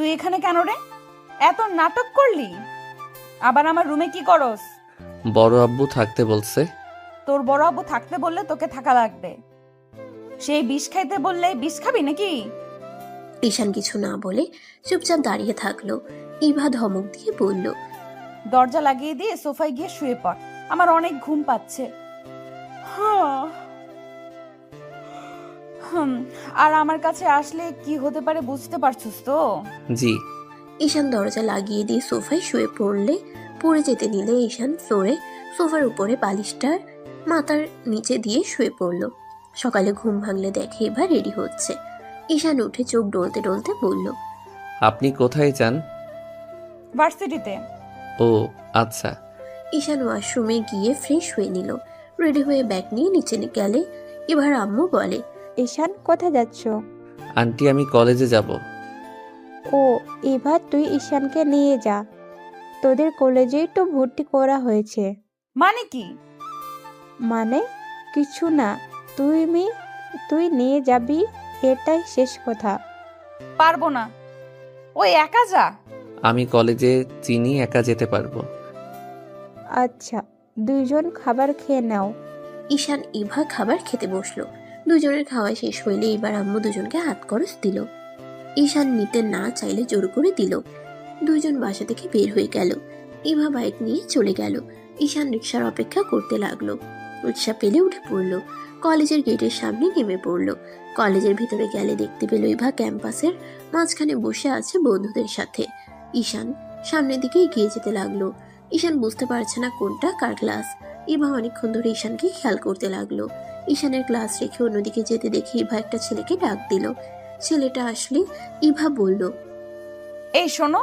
তুই এখানে কেন রে? এত নাটক করলি? আবার আমার রুমে কি করস? বড় আব্বু থাকতে বলছে। তোর বড় আব্বু থাকতে বললে তোকে থাকা লাগবে। সেই বিষ খাইতে বললে বিষ খাবি নাকি? ঈশান কিছু না বলে চুপচাপ দাঁড়িয়ে থাকলো। ইভা ধমক দিয়ে বলল, দরজা লাগিয়ে দিয়ে সোফায় গিয়ে শুয়ে পড়, আমার অনেক ঘুম পাচ্ছে। হ্যাঁ। আর আমার কাছে আসলে কি হতে পারে বুঝতে পারছিস তো? জি। ঈশান দরজা লাগিয়ে দিয়ে সোফায় শুয়ে পড়ে যেতে নিলে ঈশান ফ্লোরে সোফার উপরে বালিশটার মাথার নিচে দিয়ে শুয়ে পড়ল। সকালে ঘুম ভাঙলে দেখে এবার রেডি হচ্ছে। ঈশান উঠে চোখ ডলতে ডলতে বলল, আপনি কোথায় যান? ভার্সিটিতে। ও আচ্ছা। ঈশান ওয়াশরুমে গিয়ে ফ্রেশ হয়ে নিল। রেডি হয়ে ব্যাগ নিয়ে নিচে গেলে এবার আম্মু বলে, ঈশান কোথায় যাচ্ছ? আন্টি আমি কলেজে যাব। ও, এবার তুই ঈশানকে নিয়ে যা, তোদের কলেজেই তো ভর্তি করা হয়েছে। মানে কি? মানে কিছু না, তুই নিয়ে যাবি, এটাই শেষ কথা। পারবো না, ওই একা যা। আমি কলেজে চিনি, একা যেতে পারবো। আচ্ছা, দুইজন খাবার খেয়ে নাও। ঈশান ইভা খাবার খেতে বসলো। দুজনের খাওয়া শেষ হইলে এবার আম্মু দুজনকে হাত খরচ দিল। ঈশান নিতে না চাইলে জোর করে দিল। দুইজন বাসা থেকে বের হয়ে গেল। ইভা বাইক নিয়ে চলে গেল। ঈশান রিক্সার অপেক্ষা করতে লাগলো। রিক্সা পেলে উঠে পড়লো। কলেজের গেটের সামনে নেমে পড়লো। কলেজের ভিতরে গেলে দেখতে পেল ইভা ক্যাম্পাসের মাঝখানে বসে আছে বন্ধুদের সাথে। ঈশান সামনের দিকে এগিয়ে যেতে লাগলো। ঈশান বুঝতে পারছে না কোনটা কার ক্লাস। ইভা অনেকক্ষণ ধরে ঈশানকে খেয়াল করতে লাগলো। ঈশানের ক্লাস রেখে অন্যদিকে যেতে দেখে ইভা একটা ছেলেকে ডাক দিল। ছেলেটা আসলে ইভা বলল, এই শোনো,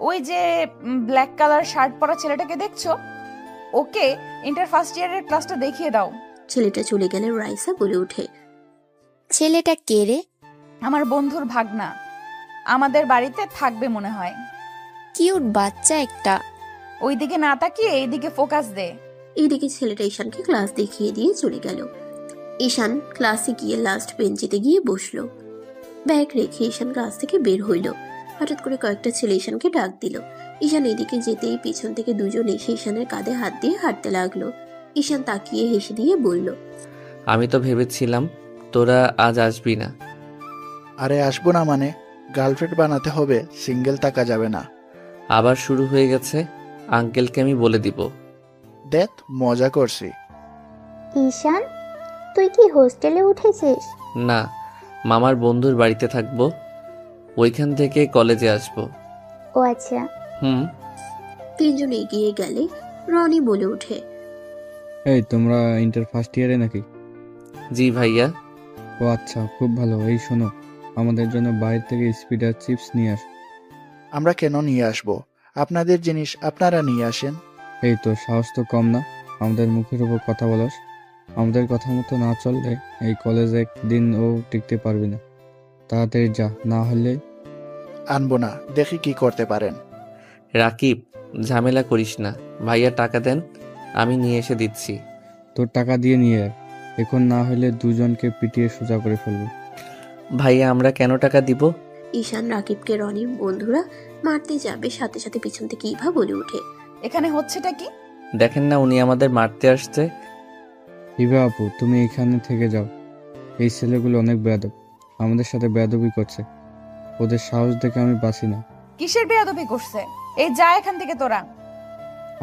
ওই যে ব্ল্যাক কালার শার্ট পরা ছেলেটাকে দেখছো, ওকে ইন্টার ফার্স্ট ইয়ারের ক্লাসটা দেখিয়ে দাও। ছেলেটা চলে গেলে রাইসা বলে ওঠে, ছেলেটা কে রে? আমার বন্ধুর ভাগনা, আমাদের বাড়িতে থাকবে মনে হয়। কিউট বাচ্চা একটা। ওইদিকে না তাকিয়ে এইদিকে ফোকাস দে। এইদিকে ছেলেটা ঈশানকে ক্লাস দেখিয়ে দিয়ে চলে গেল। ঈশান ক্লাসে গিয়ে লাস্ট বেঞ্চিতে গিয়ে বসলো। ব্যাগ রেখে ঈশান ক্লাস থেকে বের হইল। হঠাৎ করে কয়েকটা ছেলে ঈশানকে ডাক দিল। ঈশান এদিকে যেতেই পিছন থেকে দুজন এসে ঈশানের কাঁধে হাত দিয়ে হাঁটতে লাগলো। ঈশান তাকিয়ে হেসে দিয়ে বলল, আমি তো ভেবেছিলাম তোরা আজ আসবি না। আরে আসবো না মানে? গার্লফ্রেন্ড বানাতে হবে, সিঙ্গেল থাকা যাবে না। আবার শুরু হয়ে গেছে। আঙ্কেলকে আমি বলে দিব। দেখ, মজা করছি। ঈশান, তুই কি হোস্টেলে উঠেছিস? না, মামার বন্ধুর বাড়িতে থাকবো, ওইখান থেকে কলেজে আসবো। ও আচ্ছা। হুম। তিনজন এগিয়ে গেলে রনি বলে ওঠে, এই তোমরা ইন্টার ফার্স্ট ইয়ারে নাকি? জি ভাইয়া। ও আচ্ছা, খুব ভালো। এই শোনো, আমাদের জন্য বাইরে থেকে স্পিড আর চিপস নিয়ে আস। আমরা কেন নিয়ে আসবো? আপনাদের জিনিস আপনারা নিয়ে আসেন। এই তো সাহস তো কম না, আমাদের মুখের উপর কথা বলস। আমাদের কথা মতো না চললে এই কলেজে একদিন ও টিকতে পারবি না। তাড়াতাড়ি যা, না হলে। আনবো না, দেখি কি করতে পারেন। রাকিব, ঝামেলা করিস না। ভাইয়া টাকা দেন, আমি নিয়ে এসে দিচ্ছি। তোর টাকা দিয়ে নিয়ে আয়, এখন না হলে দুজনকে পিটিয়ে সোজা করে ফেলবো। ভাইয়া আমরা কেন টাকা দিব? ঈশান রাকিবকে রনির বন্ধুরা মারতে যাবে, সাথে সাথে পিছন থেকে ইভা বলে ওঠে, এখানে হচ্ছেটা কি? দেখেন না উনি আমাদের মারতে আসছে। হিবা আপু, তুমি এখানে থেকে যাও। এই ছেলেগুলো অনেক বেয়াদব, আমাদের সাথে বেয়াদবি করছে। ওদের সাহস দেখে আমি বাঁচি না। কিসের বেয়াদবি করছে? এই যা এখান থেকে তোরা।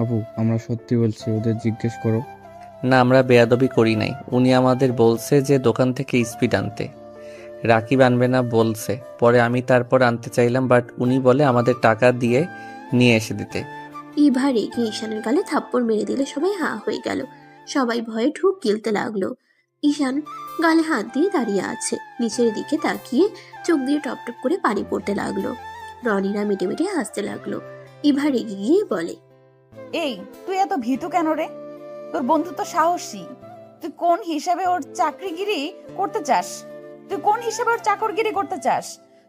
আপু, আমরা সত্যি বলছি, ওদের জিজ্ঞেস করো। না, আমরা বেয়াদবি করি নাই। উনি আমাদের বলছে যে দোকান থেকে স্পিড আনতে। রাকিব আনবে না বলছে, পরে আমি তারপর আনতে চাইলাম, বাট উনি বলে আমাদের টাকা দিয়ে নিয়ে এসে দিতে। ইভা রেগে ঈশানের গালে থাপ্পড় মেরে দিলে সবাই হা হয়ে গেল। সবাই ভয়ে ঢুক গিলতে লাগলো। ঈশান গালে হাত দিয়ে দাঁড়িয়ে আছে, নিচের দিকে তাকিয়ে চোখ দিয়ে টপ টপ করে পানি পড়তে লাগলো। রনিরা মিটে মিটে হাসতে লাগলো। ইভা রেগে গিয়ে বলে, এই তুই এত ভীতু কেন রে? তোর বন্ধু তো সাহসী, তুই কোন হিসাবে ওর চাকরিগিরি করতে চাস? তুই কোন হিসাবে ওর চাকরগিরি করতে চাস?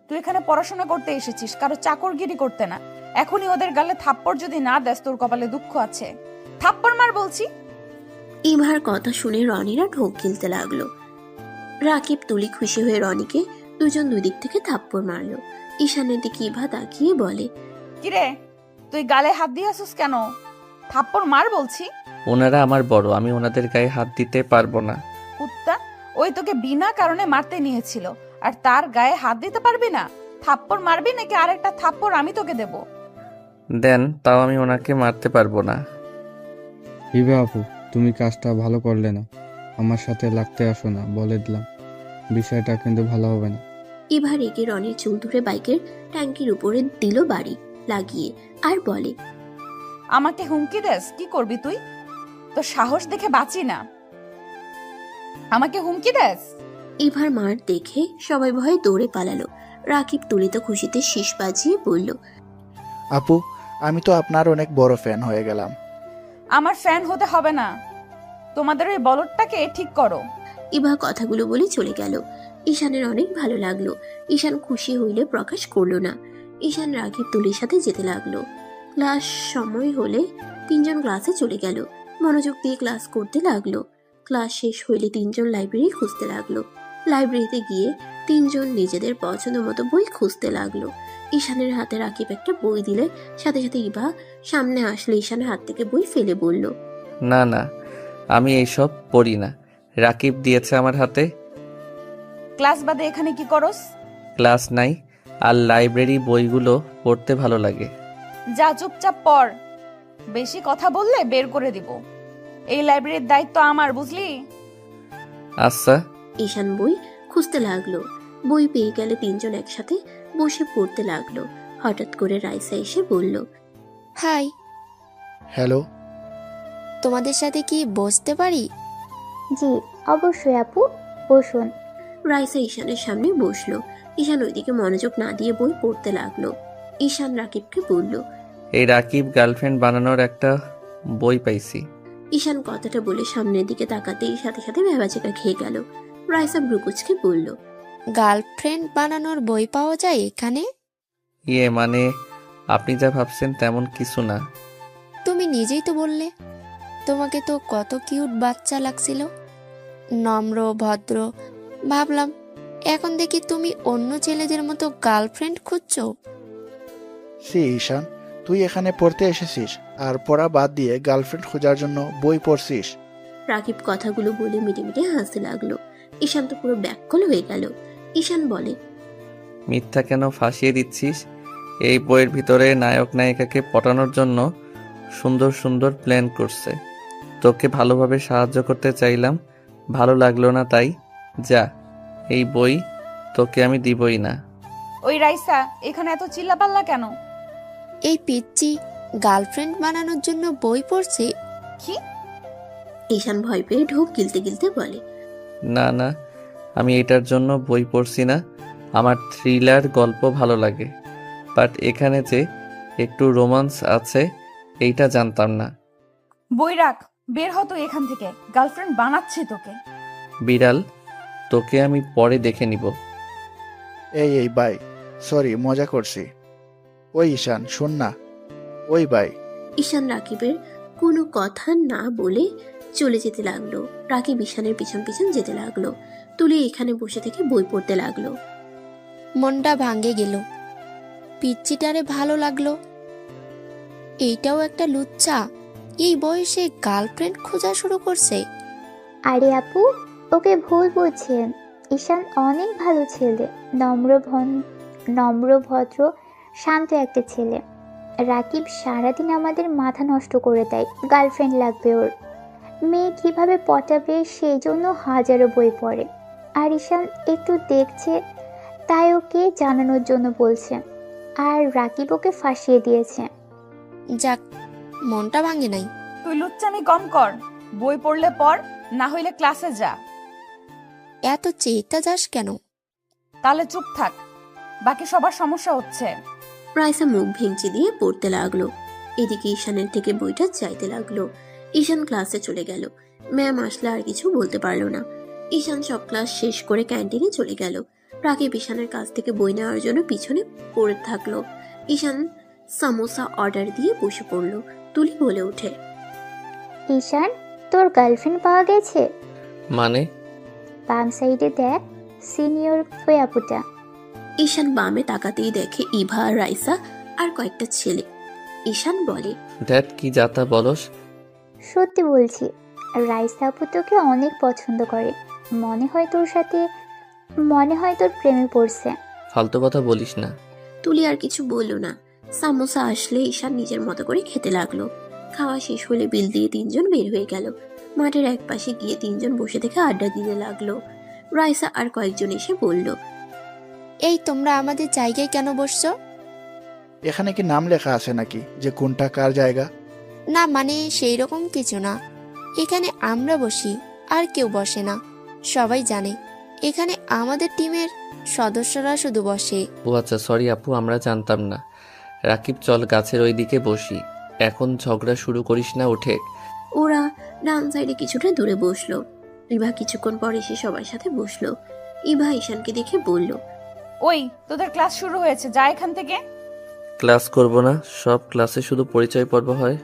তুই এখানে পড়াশোনা করতে এসেছিস, কারো চাকরগিরি করতে না। এখনই ওদের গালে থাপ্পড় যদি না দেস, তোর কপালে দুঃখ আছে। থাপ্পড় মার বলছি। ইভার কথা শুনে রনিরা ঢোক গিলতে লাগলো। রাকিব তুলি খুশি হয়ে রনিকে দুজন দুই দিক থেকে থাপ্পড় মারলো। ঈশানের দিকে ইভা তাকিয়ে বলে, কিরে তুই গালে হাত দিয়ে আসিস কেন? থাপ্পড় মার বলছি। ওনারা আমার বড়, আমি ওনাদের গায়ে হাত দিতে পারবো না। কুত্তা, ওই তোকে বিনা কারণে মারতে নিয়েছিল, আর তার গায়ে হাত দিতে পারবি না? থাপ্পড় মারবি নাকি আরেকটা থাপ্পড় আমি তোকে দেব? দেন, তাও আমি ওনাকে মারতে পারবো না। ইভা আপু, তুমি কাজটা ভালো করলে না। আমার সাথে লাগতে আসো না, বলে দিলাম। বিষয়টা কিন্তু ভালো হবে না। ইভা রেগে রনির চুল ধরে বাইকের ট্যাঙ্কির উপরে দিল বাড়ি লাগিয়ে, আর বলে, আমাকে হুমকি দেস? কি করবি তুই? তো সাহস দেখে বাঁচি না। আমাকে হুমকি দেস? ইভার মার দেখে সবাই ভয়ে দৌড়ে পালালো। রাকিব তুলিত খুশিতে শীষ বাজিয়ে বলল, আপু, আমি তো আপনার অনেক বড় ফ্যান হয়ে গেলাম। আমার ফ্যান হতে হবে না, তোমাদের ওই বলদটাকে ঠিক করো। ইভা কথাগুলো বলে চলে গেল। ঈশানের অনেক ভালো লাগলো। ঈশান খুশি হইলে প্রকাশ করলো না। ঈশান রাকিব তুলির সাথে যেতে লাগলো। ক্লাস সময় হলে তিনজন ক্লাসে চলে গেল। মনোযোগ দিয়ে ক্লাস করতে লাগলো। ক্লাস শেষ হইলে তিনজন লাইব্রেরি খুঁজতে লাগলো। লাইব্রেরিতে গিয়ে তিনজন নিজেদের পছন্দ মতো বই খুঁজতে লাগলো। ঈশানের হাতে রাকিব একটা বই দিলে সাথে সাথে ইভা সামনে আসলে ঈশানের হাত থেকে বই ফেলে বলল, না না, আমি এইসব পড়ি না। রাকিব দিয়েছে আমার হাতে। ক্লাস বাদে এখানে কি করস? ক্লাস নাই, আর লাইব্রেরি বইগুলো পড়তে ভালো লাগে। যা চুপচাপ পড়, বেশি কথা বললে বের করে দিব। এই লাইব্রেরির দায়িত্ব আমার, বুঝলি? আচ্ছা। ঈশান বই খুঁজতে লাগলো। বই পেয়ে গেলে তিনজন একসাথে বসে পড়তে লাগলো। হঠাৎ করে রাইসা এসে বলল, হাই, হ্যালো। তোমাদের সাথে কি বসতে পারি? জি অবশ্যই আপু, বসুন। রাইসা ঈশানের সামনে বসলো। ঈশান ওইদিকে মনোযোগ না দিয়ে বই পড়তে লাগলো। ঈশান রাকিবকে বলল, এই রাকিব গার্লফ্রেন্ড বানানোর একটা বই পাইছি। ঈশান কথাটা বলে সামনের দিকে তাকাতেই সাথে সাথে ভেবাচেকা খেয়ে গেল। রাইসা ব্রুকুচকে বলল, গার্লফ্রেন্ড বানানোর বই পাওয়া যায় এখানে? মানে আপনি যা ভাবছেন তেমন কিছু না। তুমি নিজেই তো বললে তোমাকে তো কত কিউট বাচ্চা লাগছিল, নম্র ভদ্র। ভাবলাম এখন দেখি তুমি অন্য ছেলেদের মতো গার্লফ্রেন্ড খুঁজছো। সে ঈশান, তুই এখানে পড়তে এসেছিস আর পড়া বাদ দিয়ে গার্লফ্রেন্ড খোঁজার জন্য বই পড়ছিস? রাকিব কথাগুলো বলে মিটে মিটে হাসতে লাগলো। ঈশান তো পুরো ব্যাককল হয়ে গেল। ঈশান বলে, মিথ্যা কেন ফাঁসিয়ে দিচ্ছিস? এই বইয়ের ভিতরে নায়ক নায়িকাকে পটানোর জন্য সুন্দর সুন্দর প্ল্যান করছে। তোকে ভালোভাবে সাহায্য করতে চাইলাম, ভালো লাগলো না, তাই যা, এই বই তোকে আমি দিবই না। ওই রাইসা, এখানে এত চিল্লাপাল্লা কেন? এই পিচ্চি গার্লফ্রেন্ড বানানোর জন্য বই পড়ছে? কি? ঈশান ভয় পেয়ে ঢোক গিলতে গিলতে বলে, না না, আমি এটার জন্য বই পড়ছি না। আমার থ্রিলার গল্প ভালো লাগে, বাট এখানে যে একটু রোমান্স আছে এইটা জানতাম না। বই রাখ, বের হ তুই এখান থেকে। গার্লফ্রেন্ড বানাচ্ছি তোকে। বিড়াল, তোকে আমি পরে দেখে নিব। এই বাই, সরি, মজা করছি। ওই ঈশান, শোন না। ওই বাই। ঈশান রাকিবের কোনো কথা না বলে চলে যেতে লাগলো। রাকিব ঈশানের পিছন পিছন যেতে লাগলো। তুলি এখানে বসে থেকে বই পড়তে লাগলো। মনটা ভাঙে গেল, পিচ্চিটারে ভালো লাগলো। এইটাও একটা লুচ্চা, এই বয়সে গার্লফ্রেন্ড খোঁজা শুরু করছে। আরে আপু, ওকে ভুল বুঝছেন। ঈশান অনেক ভালো ছেলে, নম্র ভদ্র শান্ত একটা ছেলে। রাকিব সারাদিন আমাদের মাথা নষ্ট করে দেয়, গার্লফ্রেন্ড লাগবে ওর। মেয়ে কিভাবে পটাবে সেই জন্য হাজারো বই পড়ে। আর ঈশান একটু দেখছে তাই ওকে জানানোর জন্য বলছে, আর রাকিব ওকে ফাঁসিয়ে দিয়েছে। যাক, মনটা ভাঙে নাই। তুই লুচ্চামি কম কর, বই পড়লে পড়, না হইলে ক্লাসে যা। এত চেতা যাস কেন? তাহলে চুপ থাক, বাকি সবার সমস্যা হচ্ছে। রাইসা মুখ ভেঙচি দিয়ে পড়তে লাগলো। এদিকে ঈশানের থেকে বইটা চাইতে লাগলো। ঈশান ক্লাসে চলে গেল। ম্যাম আসলে আর কিছু বলতে পারলো না। ঈশান সব ক্লাস শেষ করে ক্যান্টিনে চলে গেল। রাকিব ঈশানের কাছ থেকে বই নেওয়ার জন্য পিছনে পড়ে থাকলো। ঈশান সামোসা অর্ডার দিয়ে বসে পড়লো। তুলি বলে ওঠে, ঈশান, তোর গার্লফ্রেন্ড পাওয়া গেছে? মানে? বাম সাইডে দেখ, সিনিয়র ওই আপুটা। ঈশান বামে তাকাতেই দেখে ইভা, রাইসা আর কয়েকটা ছেলে। ঈশান বলে, ড্যাড কি যাতা বলস? সত্যি বলছি, রাইসা আপু তোকে অনেক পছন্দ করে। মনে হয় তোর প্রেমে পড়ছে। ফালতু কথা বলিস না। তুলি আর কিছু বলল না। সামোসা আসলে ঈশান নিজের মতো করে খেতে লাগলো। খাওয়া শেষ হলে বিল দিয়ে তিনজন বের হয়ে গেল। মাঠের এক পাশে গিয়ে তিনজন বসে থেকে আড্ডা দিতে লাগলো। রাইসা আর কয়েকজন এসে বলল, এই তোমরা আমাদের জায়গায় কেন বসছো? এখানে কি নাম লেখা আছে নাকি যে কোনটা কার জায়গা? না মানে সেই রকম কিছু না, এখানে আমরা বসি আর কেউ বসে না। সবাই জানে এখানে আমাদের টিমের সদস্যরা শুধু বসে। ও আচ্ছা, সরি আপু, আমরা জানতাম না। রাকিব চল গাছের ওই দিকে বসি, এখন ঝগড়া শুরু করিস না, উঠে। ওরা ডান সাইডে কিছুটা দূরে বসলো। ইভা কিছুক্ষণ পর এসে সবার সাথে বসলো। ইভা ঈশানকে দেখে বলল, ওই তোদের ক্লাস শুরু হয়েছে, যা এখান থেকে। ক্লাস করব না, সব ক্লাসে শুধু পরিচয় পর্ব হয়।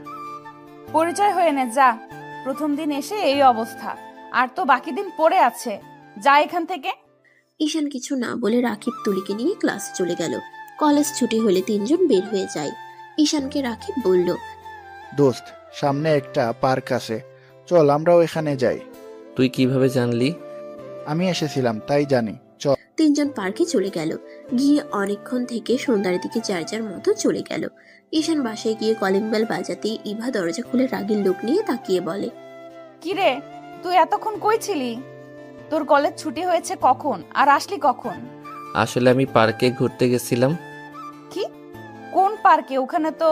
পরিচয় হয়ে নে, যা। প্রথম দিন এসে এই অবস্থা, আর তো বাকি দিন পড়ে আছে, যা এখান থেকে। ঈশান কিছু না বলে রাকিব তুলিকে নিয়ে ক্লাসে চলে গেল। কলেজ ছুটি হলে তিনজন বের হয়ে যায়। ঈশানকে রাকিব বলল, দোস্ত, সামনে একটা পার্ক আছে, চল আমরাও এখানে যাই। তুই কিভাবে জানলি? আমি এসেছিলাম তাই জানি, চল। তিনজন পার্কে চলে গেল। গিয়ে অনেকক্ষণ থেকে সন্ধ্যার দিকে যার যার মতো চলে গেল। ঈশান বাসায় গিয়ে কলিং বেল বাজাতেই ইভা দরজা খুলে রাগের লোক নিয়ে তাকিয়ে বলে, কিরে, তুই এতক্ষণ কই ছিলি? তোর কলেজ ছুটি হয়েছে কখন, আর আসলি কখন? আসলে আমি পার্কে ঘুরতে গেছিলাম। কি? কোন পার্কে? ওখানে তো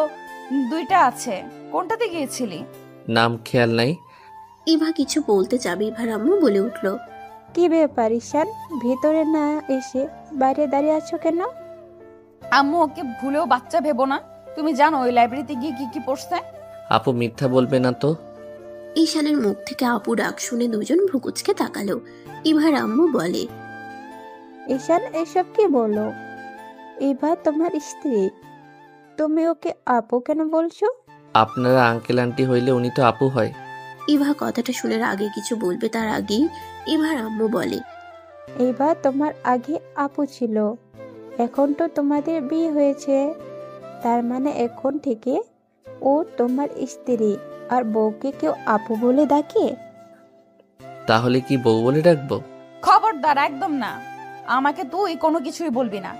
দুইটা আছে, কোনটাতে গিয়েছিলি? নাম খেয়াল নাই। ইভা কিছু বলতে যাবে, ইভার আম্মু বলে উঠল, কি ব্যাপার ঈশান, ভেতরে না এসে বাইরে দাঁড়িয়ে আছো কেন? আম্মু ওকে ভুলেও বাচ্চা ভেবো না। তুমি জানো ওই লাইব্রেরিতে গিয়ে কি কি পড়ছে? আপু মিথ্যা বলবে না তো? ঈশানের মুখ থেকে আপু ডাক শুনে দুজন ভ্রুকুচকে তাকালো। ইভার আম্মু বলে, ঈশান এসব কি বলো? এবার তোমার স্ত্রী, তুমি ওকে আপু কেন বলছো? আপনারা আঙ্কেল আন্টি হইলে উনি তো আপু হয়। ইভা কথাটা শুনে আগে কিছু বলবে তার আগেই ইভার আম্মু বলে, এবার তোমার আগে আপু ছিল, এখন তো তোমাদের বিয়ে হয়েছে, তার মানে এখন থেকে ও তোমার স্ত্রী, আর বউকে কেউ আপু বলে ডাকে? তাহলে কি বউ বলে ডাকবো? খবরদার, একদম না। আমাকে তুই কোনো কিছুই বলবি না,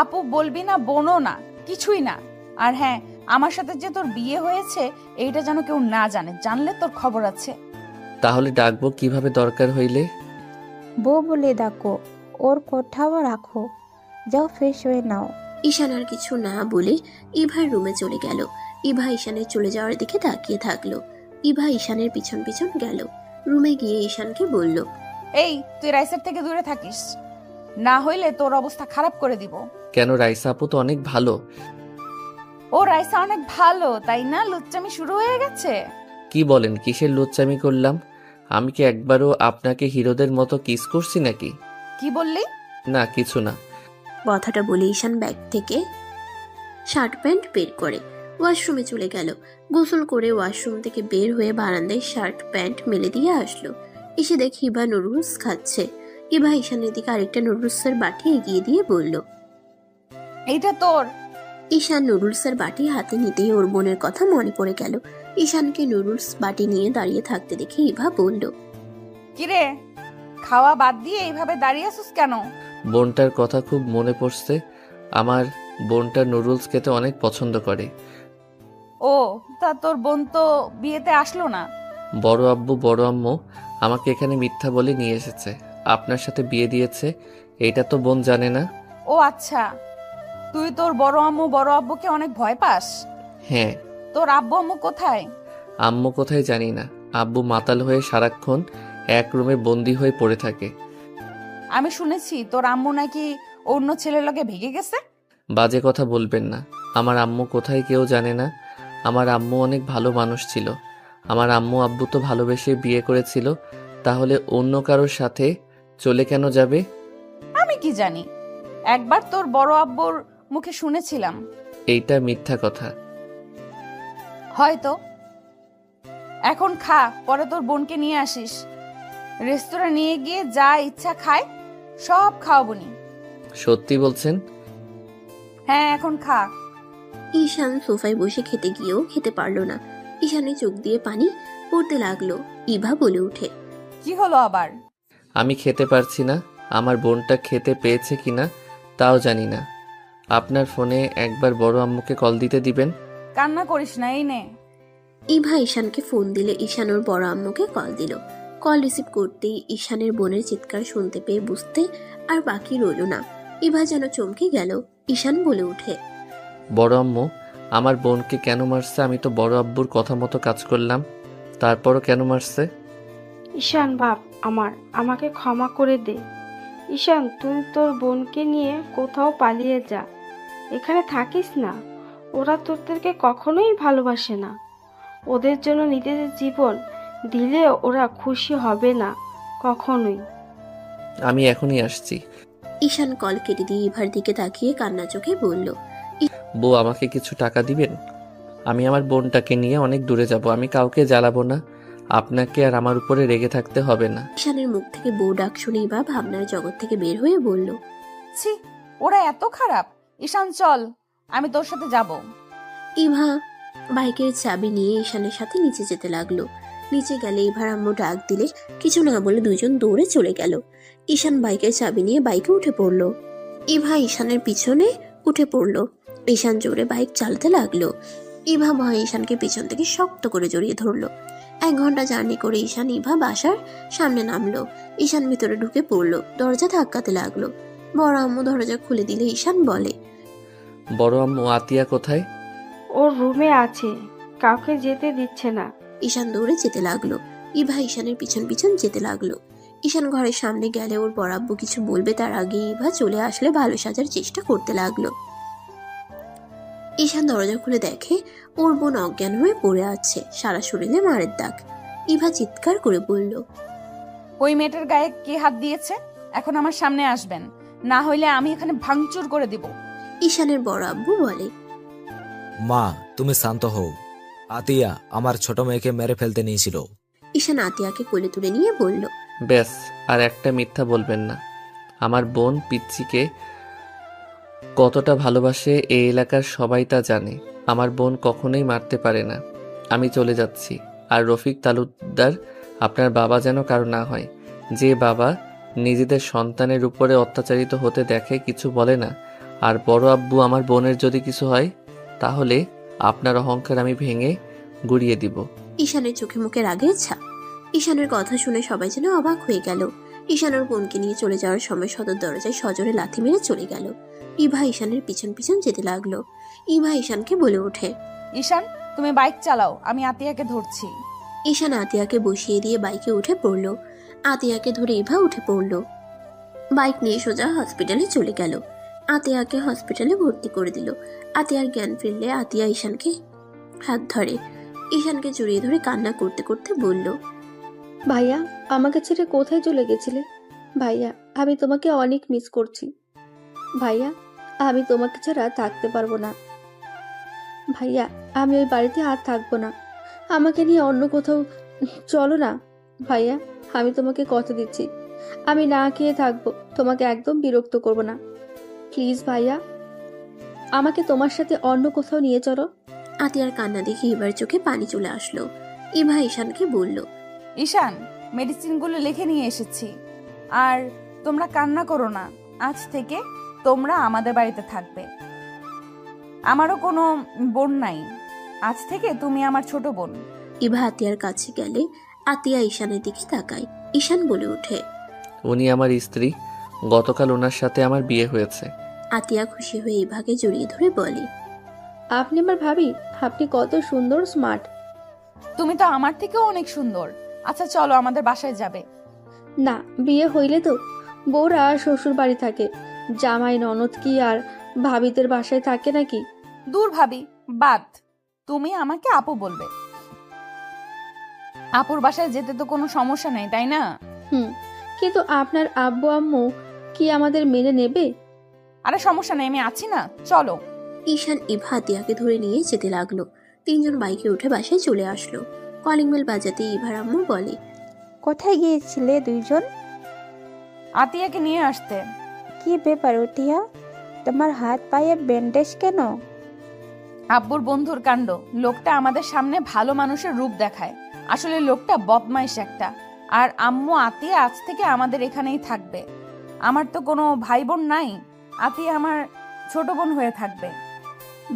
আপু বলবি না, বোনও না, কিছুই না। আর হ্যাঁ, আমার সাথে যে তোর বিয়ে হয়েছে এইটা যেন কেউ না জানে, জানলে তোর খবর আছে। তাহলে ডাকবো কিভাবে দরকার হইলে? বউ বলে ডাকো, ওর কথাও রাখো। যাও, ফ্রেশ হয়ে নাও। ঈশান আর কিছু না বলে ইভার রুমে চলে গেল। ইভা ঈশানের চলে যাওয়ার দিকে তাকিয়ে থাকলো। ইভা ঈশানের পিছন পিছন গেল। রুমে গিয়ে ঈশানকে বলল, এই, তুই রাইসের থেকে দূরে থাকিস, না হইলে তোর অবস্থা খারাপ করে দিব। কেন? রাইসা আপু তো অনেক ভালো। ও রাইসা অনেক ভালো, তাই না? লুচ্চামি শুরু হয়ে গেছে। কি বলেন? কিসের লুচ্চামি করলাম? আমি কি একবারও আপনাকে হিরোদের মতো কিস করছি নাকি? কি বললি? না, কিছু না। কথাটা বলে ঈশান ব্যাগ থেকে শার্ট প্যান্ট বের করে ওয়াশরুমে চলে গেল। গোসল করে ওয়াশরুম থেকে বের হয়ে বারান্দায় শার্ট প্যান্ট মেলে দিয়ে আসলো। এসে দেখি ইভা নুডলস খাচ্ছে। ইভা ঈশানের দিকে আরেকটা নুডলসের বাটি এগিয়ে দিয়ে বলল, এইটা তোর। ঈশান নুডলসের বাটি হাতে নিতেই ওর বোনের কথা মনে পড়ে গেল। ঈশানকে নুডলস বাটি নিয়ে দাঁড়িয়ে থাকতে দেখে ইভা বলল, কিরে, খাওয়া বাদ দিয়ে এইভাবে দাঁড়িয়ে আছিস কেন? বোনটার কথা খুব মনে পড়ছে। আমার বোনটা নুডলস খেতে অনেক পছন্দ করে। ও, তা তোর বোন তো বিয়েতে আসলো না? বড় আব্বু বড় আম্মু আমাকে এখানে মিথ্যা বলে নিয়ে এসেছে, আপনার সাথে বিয়ে দিয়েছে। এটা তো বোন জানে না। ও আচ্ছা, তুই তোর বড় আম্মু বড় আব্বুকে অনেক ভয় পাস? হ্যাঁ। তোর আব্বু আম্মু কোথায়? আম্মু কোথায় জানি না, আব্বু মাতাল হয়ে সারাক্ষণ এক রুমে বন্দি হয়ে পড়ে থাকে। আমি শুনেছি তোর আম্মু নাকি অন্য ছেলের লগে ভেগে গেছে। বাজে কথা বলবেন না। আমার আম্মু কোথায় কেউ জানে না। আমার আম্মু অনেক ভালো মানুষ ছিল। আমার আম্মু আব্বু তো ভালোবেসে বিয়ে করেছিল, তাহলে অন্য কারোর সাথে চলে কেন যাবে? আমি কি জানি, একবার তোর বড় আব্বুর মুখে শুনেছিলাম। এইটা মিথ্যা কথা। হয়তো। এখন খা, পরে তোর বোনকে নিয়ে আসিস। রেস্তোরাঁ নিয়ে গিয়ে যা ইচ্ছা খায়, সব খাওয়াবনি। সত্যি বলছেন? হ্যাঁ, এখন খা। ঈশান সোফায় বসে খেতে গিয়েও খেতে পারলো না। ঈশানের চোখ দিয়ে পানি পড়তে লাগলো। ইভা বলে উঠে, কি হলো আবার? আমি খেতে পারছি না। আমার বোনটা খেতে পেয়েছে কিনা তাও জানি না। আপনার ফোনে একবার বড় আম্মুকে কল দিতে দিবেন? কান্না করিস না, এই নে। ইভা ঈশানকে ফোন দিলে ঈশান ওর বড় আম্মুকে কল দিল। কল রিসিভ করতেই ঈশানের বোনের চিৎকার শুনতে পেয়ে বুঝতে আর বাকি রইল না। ইভা যেন চমকে গেল। ঈশান বলে উঠে, বড় আম্মু আমার বোনকে কেন মারছে? আমি তো বড় আব্বুর কথা মতো কাজ করলাম, তারপরও কেন মারছে? ঈশান বাপ আমার, আমাকে ক্ষমা করে দে। ঈশান, তুই তোর বোনকে নিয়ে কোথাও পালিয়ে যা, এখানে থাকিস না। ওরা তোদেরকে কখনোই ভালোবাসে না। ওদের জন্য নিজেদের জীবন দিলে ওরা খুশি হবে না কখনোই। আমি এখনই আসছি। ঈশান কল কেটে দিয়ে ইভার দিকে তাকিয়ে কান্না চোখে বলল, বউ, আমাকে কিছু টাকা দিবেন? আমি আমার বোনটাকে নিয়ে অনেক দূরে যাব। আমি কাউকে জ্বালাবো না। আপনাকে আর আমার উপরে রেগে থাকতে হবে না। ঈশানের মুখ থেকে বউ ডাক শুনে ইভা ভাবনার জগৎ থেকে বের হয়ে বলল, ছি, ওরা এত খারাপ। ঈশান চল, আমি তোর সাথে যাব। ইভা বাইকের চাবি নিয়ে ঈশানের সাথে নিচে যেতে লাগলো। নিচে গেলে ইভার আম্মু ডাক দিলে কিছু না বলে দুজন দৌড়ে চলে গেল। ঈশান বাইকের চাবি নিয়ে বাইকে উঠে পড়লো। ইভা ঈশানের পিছনে উঠে পড়লো। ঈশান জোরে বাইক চালাতে লাগলো। ইভা ভয়ে ঈশানকে পিছন থেকে শক্ত করে জড়িয়ে ধরলো। 1 ঘন্টা জার্নি করে ঈশান ইভা বাসার সামনে নামলো। ঈশান ভিতরে ঢুকে পড়লো। দরজা ধাক্কাতে লাগলো। বড় আম্মু দরজা খুলে দিলে ঈশান বলে, বড় আম্মু, আতিয়া কোথায়? ওর রুমে আছে, কাউকে যেতে দিচ্ছে না। ঈশান দৌড়ে যেতে লাগলো। ইভা ঈশানের পিছন পিছন যেতে লাগলো। ঈশান ঘরের সামনে গেলে ওর বড় আব্বু কিছু বলবে তার আগে ইভা চলে আসলে ভালো সাজার চেষ্টা করতে লাগলো। ঈশান দরজা খুলে দেখে ওর বোন অজ্ঞান হয়ে পড়ে আছে, সারা শরীরে মারের দাগ। ইভা চিৎকার করে বলল, ওই মেয়েটার গায়ে কে হাত দিয়েছে? এখন আমার সামনে আসবেন, না হইলে আমি এখানে ভাঙচুর করে দিব। ঈশানের বড় আব্বু বলে, মা, তুমি শান্ত হও। আতিয়া আমার ছোট মেয়েকে মেরে ফেলতে নিয়েছিল। ঈশান আতিয়াকে কোলে তুলে নিয়ে বলল, ব্যাস, আর একটা মিথ্যা বলবেন না। আমার বোন পিচ্চিকে কতটা ভালোবাসে এই এলাকার সবাই তা জানে। আমার বোন কখনোই মারতে পারে না। আমি চলে যাচ্ছি। আর রফিক তালুকদার, আপনার বাবা যেন কারো না হয়। যে বাবা নিজেদের সন্তানের উপরে অত্যাচারিত হতে দেখে কিছু বলে না। আর বড় আব্বু, আমার বোনের যদি কিছু হয় তাহলে আপনার অহংকার আমি ভেঙে গুড়িয়ে দিব। ঈশানের চোখে মুখে রাগের ছাপ। ঈশানের কথা শুনে সবাই যেন অবাক হয়ে গেল। ঈশান ওর বোনকে নিয়ে চলে যাওয়ার সময় সদর দরজায় সজোরে লাথি মেরে চলে গেল। ইভা ঈশানের পিছন পিছন যেতে লাগলো। ইভা ঈশানকে বলে ওঠে, ঈশান, তুমি বাইক চালাও, আমি আতিয়াকে ধরছি। ঈশান আতিয়াকে বসিয়ে দিয়ে বাইকে উঠে পড়লো। আতিয়াকে ধরে ইভা উঠে পড়লো। বাইক নিয়ে সোজা হসপিটালে চলে গেল। আতিয়াকে হসপিটালে ভর্তি করে দিল। আতিয়ার জ্ঞান ফিরলে আতিয়া ঈশানকে হাত ধরে। ঈশানকে জড়িয়ে ধরে কান্না করতে করতে বলল, ভাইয়া, আমাকে ছেড়ে কোথায় চলে গেছিলে? ভাইয়া, আমি তোমাকে অনেক মিস করছি। ভাইয়া, আমি তোমাকে ছাড়া থাকতে পারবো না। ভাইয়া, আমি ওই বাড়িতে আর থাকবো না। আমাকে নিয়ে অন্য কোথাও চলো না। ভাইয়া, আমি তোমাকে কথা দিচ্ছি, আমি না খেয়ে থাকবো, তোমাকে একদম বিরক্ত করবো না। প্লিজ ভাইয়া, আমাকে তোমার সাথে অন্য কোথাও নিয়ে চলো। আতিয়ার কান্না দেখে ইভার চোখে পানি চলে আসলো। ইভা ঈশানকে বলল, ঈশান, মেডিসিনগুলো লিখে নিয়ে এসেছি। আর তোমরা কান্না করো না, আজ থেকে তোমরা আমাদের বাড়িতে থাকবে। আমারও কোনো বোন নাই, আজ থেকে তুমি আমার ছোট বোন। ইভা আতিয়ার কাছে গেলে আতিয়া ঈশানের দিকে তাকায়। ঈশান বলে ওঠে, উনি আমার স্ত্রী। গতকাল ওনার সাথে আমার বিয়ে হয়েছে। আতিয়া খুশি হয়ে ইভাকে জড়িয়ে ধরে বলে, আপনি আমার ভাবি, আপনি কত সুন্দর, স্মার্ট। তুমি তো আমার থেকেও অনেক সুন্দর। আচ্ছা চলো, আমাদের বাসায় যাবে। না, বিয়ে হইলে তো বউরা শ্বশুর বাড়ি থাকে, জামাই ননদ কি আর ভাবিদের বাসায় থাকে নাকি? দূর ভাবি, বাদ। তুমি আমাকে আপু বলবে। আপুর বাসায় যেতে তো কোনো সমস্যা নেই, তাই না? কিন্তু আপনার আব্বু আম্মু কি আমাদের মেনে নেবে? আরে সমস্যা নেই, আমি আছি না, চলো। ঈশান ইভা আতিয়াকে ধরে নিয়ে যেতে লাগলো। 3 জন বাইকে উঠে বাসায় চলে আসলো। কলিং বেল বাজাতে ইভার আম্মু বলে, কোথায় গিয়েছিলে দুইজন? আতিয়াকে নিয়ে আসতে। কি ব্যাপার উঠিয়া? তোমার হাত পায়ে ব্যান্ডেজ কেন? আব্বুর বন্ধুর কাণ্ড। লোকটা আমাদের সামনে ভালো মানুষের রূপ দেখায়, আসলে লোকটা বদমাইশ একটা। আর আম্মু আতিয়া আজ থেকে আমাদের এখানেই থাকবে। আমার তো কোনো ভাই বোন নাই, আতিয়া আমার ছোট বোন হয়ে থাকবে।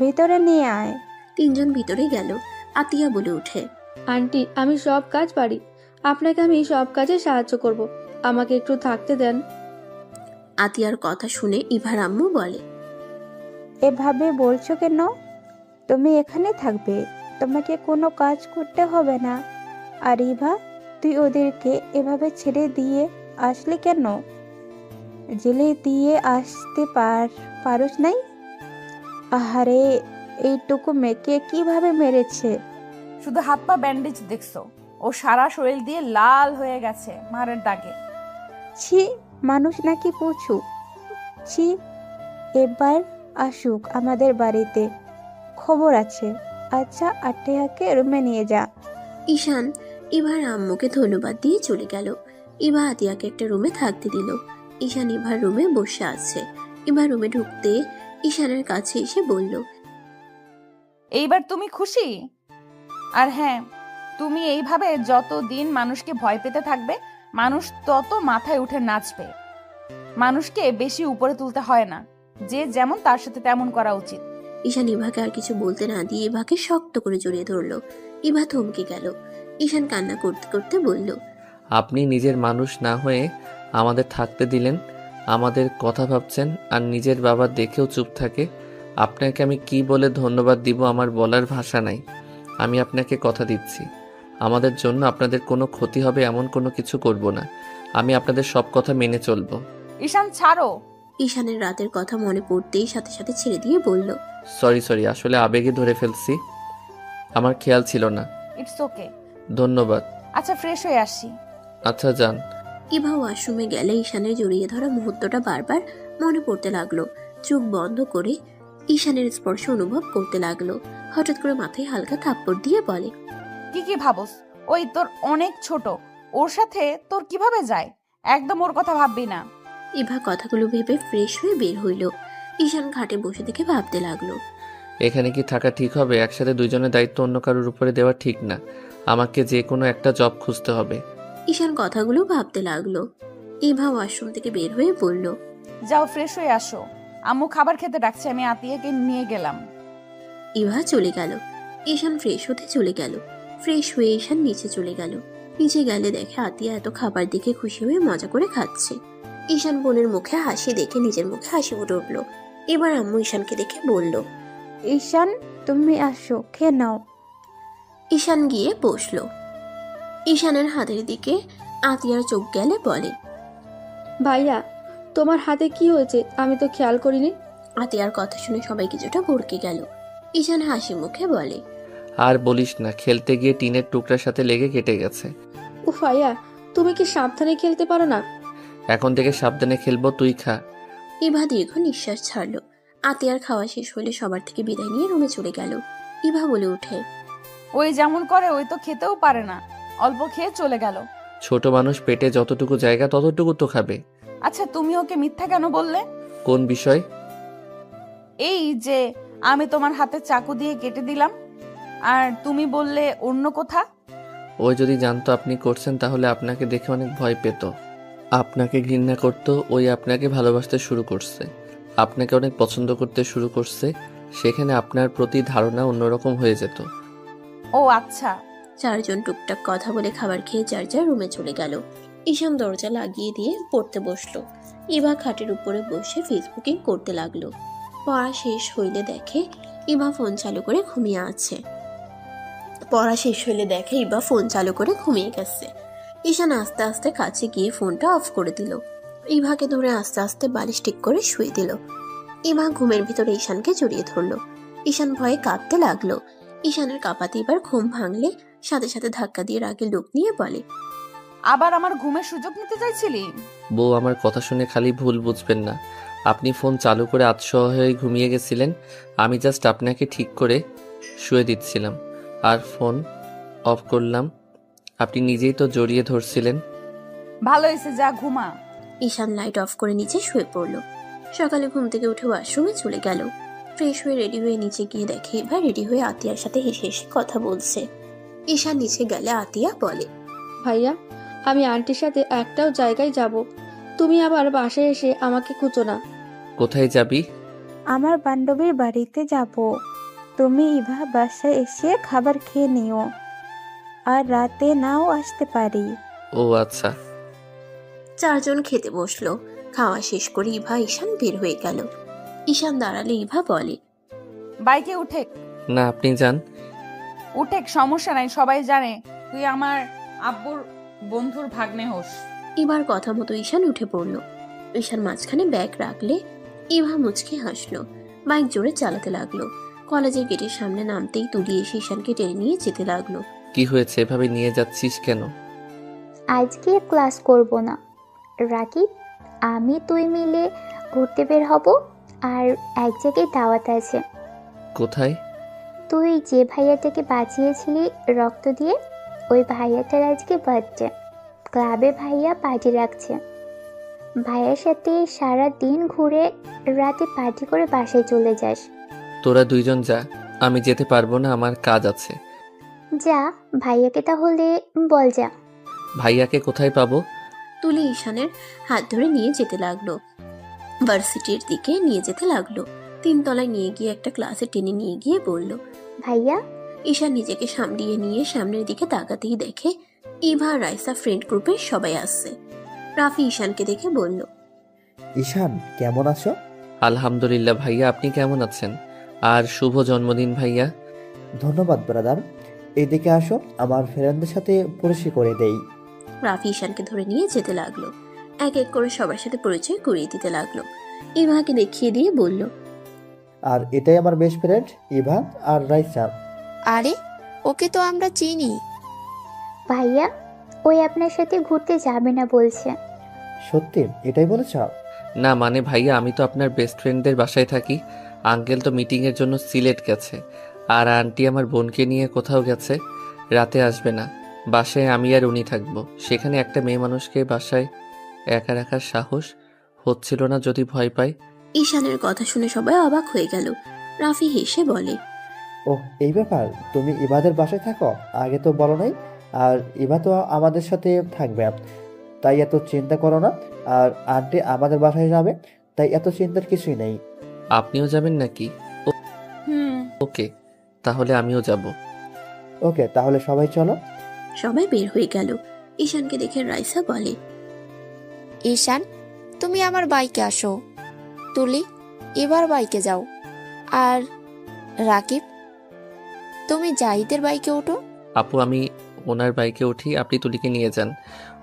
ভিতরে নিয়ে আয়। তিনজন ভিতরে গেল। আতিয়া বলে ওঠে, আন্টি, আমি সব কাজ পারি, আপনাকে আমি সব কাজে সাহায্য করব, আমাকে একটু থাকতে দেন। আতিয়ার কথা শুনে ইভার আম্মু বলে, এভাবে বলছো কেন? তুমি এখানে থাকবে, তোমাকে কোনো কাজ করতে হবে না। আর ইভা, তুই ওদেরকে এভাবে ছেড়ে দিয়ে আসলি কেন? জেলে দিয়ে আসতে পারোস নাই? আহারে, এইটুকু মেয়েকে কিভাবে মেরেছে! শুধু হাত পা ব্যান্ডেজ দেখছো, ও সারা শরীর দিয়ে লাল হয়ে গেছে মারের দাগে। ছি, মানুষ নাকি পুছু! ছি, এবার আসুক আমাদের বাড়িতে, খবর আছে। আচ্ছা, আটেহাকে রুমে নিয়ে যা। ঈশান ইভার আম্মুকে ধন্যবাদ দিয়ে চলে গেল। ইভা আতিয়াকে একটা রুমে থাকতে দিল। ঈশান ইভার রুমে বসে আছে। ইভা রুমে ঢুকতে ঈশানের কাছে এসে বলল, এইবার তুমি খুশি? আর হ্যাঁ, তুমি এইভাবে যতদিন মানুষকে ভয় পেতে থাকবে, মানুষ তত মাথায় উঠে নাচবে। মানুষকে বেশি উপরে তুলতে হয় না, যে যেমন তার সাথে তেমন করা উচিত। ঈশান ইভাকে আর কিছু বলতে না দিয়ে ইভাকে শক্ত করে জড়িয়ে ধরলো। ইভা থমকে গেল। ঈশান কান্না করতে করতে বলল, আপনি নিজের মানুষ না হয়ে আমাদের থাকতে দিলেন, আমাদের কথা ভাবছেন, আর নিজের বাবা দেখেও চুপ থাকে। আপনাকে আমি কি বলে ধন্যবাদ দিব আমার বলার ভাষা নাই। আমি আপনাকে কথা দিচ্ছি, আমাদের জন্য আপনাদের কোনো ক্ষতি হবে এমন কোনো কিছু করব না। আমি আপনাদের সব কথা মেনে চলবো। ঈশান ছাড়ো। ঈশানের রাতের কথা মনে পড়তেই সাথে সাথে ছেড়ে দিয়ে বলল, সরি, আসলে আবেগে ধরে ফেলছি, আমার খেয়াল ছিল না। It's okay. ধন্যবাদ। আচ্ছা, ফ্রেশ হয়ে আসি। আচ্ছা, যান। ইভা ওয়াশরুমে গেলে ঈশানের জড়িয়ে ধরা মুহূর্তটা বারবার মনে পড়তে লাগলো। চোখ বন্ধ করে ঈশানের স্পর্শ অনুভব করতে লাগলো। হঠাৎ করে মাথায় হালকা থাপ্পড় দিয়ে বলে, কি ভাবস? ওই তোর অনেক ছোট, ওর সাথে তোর কিভাবে যায়? একদম ওর কথা ভাববি না। ইভা কথাগুলো ভেবে ফ্রেশ হয়ে বের হইল। ঈশান ঘাটে বসে থেকে ভাবতে লাগলো, এখানে কি থাকা ঠিক হবে? একসাথে দুইজনের দায়িত্ব অন্য কারোর উপরে দেওয়া ঠিক না। আমাকে যে কোনো একটা জব খুঁজতে হবে। ঈশান কথাগুলো ভাবতে লাগলো। ইভা ওয়াশরুম থেকে বের হয়ে বলল, যাও ফ্রেশ হয়ে আসো, আম্মু খাবার খেতে ডাকছে, আমি আতিয়াকে নিয়ে গেলাম। ইভা চলে গেল। ঈশান ফ্রেশ হতে চলে গেল। ফ্রেশ হয়ে ঈশান নিচে চলে গেল। নিচে গেলে দেখে আতিয়া এত খাবার দেখে খুশি হয়ে মজা করে খাচ্ছে। ঈশান বোনের মুখে হাসি দেখে নিজের মুখে হাসি ফুটে উঠলো। এবার আম্মু ঈশানকে দেখে বলল, ঈশান, তুমি আসো, খেয়ে নাও। ঈশান গিয়ে বসলো। ঈশানের হাতের দিকে আতিয়ার চোখ গেলে বলে, ভাইয়া, তোমার হাতে কি হয়েছে? আমি তো খেয়াল করিনি। আতিয়ার কথা শুনে সবাই কিছুটা ভরকে গেল। ঈশান হাসি মুখে বলে, আর বলিস না, খেলতে গিয়ে টিনের টুকরার সাথে লেগে কেটে গেছে। উফ ভাইয়া, তুমি কি সাবধানে খেলতে পারো না? এখন থেকে সাবধানে খেলবো, তুই খা। ইভা দীর্ঘ নিঃশ্বাস ছাড়লো। আতিয়ার খাওয়া শেষ হলে সবার থেকে বিদায় নিয়ে রুমে চলে গেল। ইভা বলে ওঠে, ওই যেমন করে ওই তো খেতেও পারে না, অল্প খেয়ে চলে গেল। ছোট মানুষ, পেটে যতটুকু জায়গা ততটুকু তো খাবে। আচ্ছা, তুমি ওকে মিথ্যা কেন বললে? কোন বিষয়? এই যে আমি তোমার হাতে চাকু দিয়ে কেটে দিলাম, আর তুমি বললে অন্য কথা। ওই যদি জানতো আপনি করছেন তাহলে আপনাকে দেখে অনেক ভয় পেত, আপনাকে ঘৃণা করতো। ওই আপনাকে ভালোবাসতে শুরু করছে, আপনাকে অনেক পছন্দ করতে শুরু করছে। সেখানে আপনার প্রতি ধারণা অন্যরকম হয়ে যেত। ও আচ্ছা। চারজন টুকটাক কথা বলে খাবার খেয়ে যার যার রুমে চলে গেল। ঈশান দরজা লাগিয়ে দিয়ে পড়তে বসলো। ইভা খাটের উপরে বসে ফেসবুকিং করতে লাগলো। পড়া শেষ হইলে দেখে ইভা ফোন চালু করে ঘুমিয়ে গেছে। ঈশান আস্তে আস্তে কাছে গিয়ে ফোনটা অফ করে দিল। ইভাকে ধরে আস্তে আস্তে বালিশ ঠিক করে শুয়ে দিল। ইভা ঘুমের ভিতরে ঈশানকে জড়িয়ে ধরলো। ঈশান ভয়ে কাঁপতে লাগলো। ঈশানের কাঁপাতে এবার ঘুম ভাঙলে সাথে সাথে ধাক্কা দিয়ে রাগে লোক নিয়ে বলে, আবার আমার ঘুমের সুযোগ নিতে চাইছিলি? বউ, আমার কথা শুনে খালি ভুল বুঝবেন না। আপনি ফোন চালু করে আতশোয়া হয়ে ঘুমিয়ে গেছিলেন, আমি জাস্ট আপনাকে ঠিক করে শুয়ে দিচ্ছিলাম আর ফোন অফ করলাম। আপনি নিজেই তো জড়িয়ে ধরছিলেন। ভালো হয়েছে, যা ঘুমা। ঈশান লাইট অফ করে নিচে শুয়ে পড়ল। সকালে ঘুম থেকে উঠে ওয়াশরুমে চলে গেল। ফ্রেশ হয়ে রেডি হয়ে নিচে গিয়ে দেখে এবার রেডি হয়ে আতিয়ার সাথে হেসে হেসে কথা বলছে। ঈশান নিচে গেলে আতিয়া বলে, ভাইয়া আমি আন্টির সাথে একটাও জায়গায় যাব, তুমি আবার বাসায় এসে আমাকে খুঁজো না। কোথায় যাবি? আমার বান্ধবীর বাড়িতে যাব। তুমি ইভা বাসায় এসে খাবার খেয়ে নিও, আর রাতে নাও আসতে পারি। ও আচ্ছা। চারজন খেতে বসলো। খাওয়া শেষ করে ইভা ঈশান বের হয়ে গেল। ঈশান দাঁড়ালে ইভা বলে, বাইকে উঠেক। না, আপনি যান। উঠেক, সমস্যা নাই, সবাই জানে তুই আমার আব্বুর বন্ধুর ভাগ্নে হোস। এবার কথা মতো ঈশান উঠে পড়ল। ঈশান মাঝখানে ব্যাগ রাখলে ইভা মুচকে হাসলো। বাইক জোরে চালাতে লাগলো। কলেজের গেটের সামনে নামতেই তুলি এসে ঈশানকে টেনে নিয়ে যেতে লাগলো। কি হয়েছে, এভাবে নিয়ে যাচ্ছিস কেন? আজকে ক্লাস করব না রাকিব, আমি তুই মিলে ঘুরতে বের হব। আর এক জায়গায় দাওয়াত আছে। কোথায়? তুই যে ভাইয়াটাকে বাঁচিয়েছিলি রক্ত দিয়ে, ওই ভাইয়াটার আজকে বার্থডে। ক্লাবে ভাইয়া পার্টি রাখছে। ভাইয়ার সাথে সারা দিন ঘুরে রাতে পার্টি করে বাসায় চলে যাস। তোরা দুইজন যা, আমি যেতে পারবো না, আমার কাজ আছে। যা, ভাইয়াকে তাহলে বল যা। ভাইয়াকে কোথায় পাবো? তুলি ঈশানের হাত ধরে নিয়ে যেতে লাগলো। ভার্সিটির দিকে নিয়ে যেতে লাগলো। 3 তলায় নিয়ে গিয়ে একটা ক্লাসে টেনে নিয়ে গিয়ে বলল, ভাইয়া। ঈশান নিজেকে সামলিয়ে নিয়ে সামনের দিকে তাকাতেই দেখে ইভা রাইসা ফ্রেন্ড গ্রুপের সবাই আসছে। রাফি ঈশানকে দেখে বলল, ঈশান কেমন আছো? আলহামদুলিল্লাহ ভাইয়া, আপনি কেমন আছেন? আর শুভ জন্মদিন ভাইয়া। ধন্যবাদ ব্রাদার। এদিকে আসো, আমার ফ্রেন্ডদের সাথে পরিচয় করে দেই। রাফি ঈশানকে ধরে নিয়ে যেতে লাগলো। এক এক করে সবার সাথে পরিচয় করিয়ে দিতে লাগলো। ইভাকে দেখিয়ে দিয়ে বলল, আর এটাই আমার বেস্ট ফ্রেন্ড ইভা আর রাইসা। আরে ওকে তো আমরা চিনি। ভাইয়া, ওই আপনার সাথে ঘুরতে যাবে না বলছে। সত্যি এটাই বলেছ? না মানে ভাইয়া, আমি তো আপনার বেস্ট ফ্রেন্ডদের বাসায় থাকি। আঙ্কেল তো মিটিংয়ের জন্য সিলেট গেছে, আর আন্টি আমার বোনকে নিয়ে কোথাও গেছে, রাতে আসবে না। বাসায় আমি আর উনি থাকবো। সেখানে একটা মেয়ে মানুষকে বাসায় একা রাখার সাহস হচ্ছিল না যদি ভয় পাই। ঈশানের কথা শুনে সবাই অবাক হয়ে গেল। রাফি হেসে বলে, ওহ, এই ব্যাপার, তুমি ইভাদের বাসায় থাকো? আগে তো বলো নাই। আর ইভা তো আমাদের সাথে থাকবে, তাই এত চিন্তা করো না। আর আন্টি আমাদের বাসায় যাবে, তাই এত চিন্তার কিছুই নেই। আপনিও যাবেন নাকি? ওকে, তাহলে আমিও যাব। ওকে, তাহলে সবাই চলো। সবাই বের হয়ে গেল। ঈশানকে দেখে রাইসা বলে, ঈশান তুমি আমার বাইকে আসো। তুলি এবার বাইকে যাও। আর রাকিব তুমি জাহিদের বাইকে ওঠো। আপু, আমি ওনার বাইকে উঠি, আপনি তুলিকে নিয়ে যান।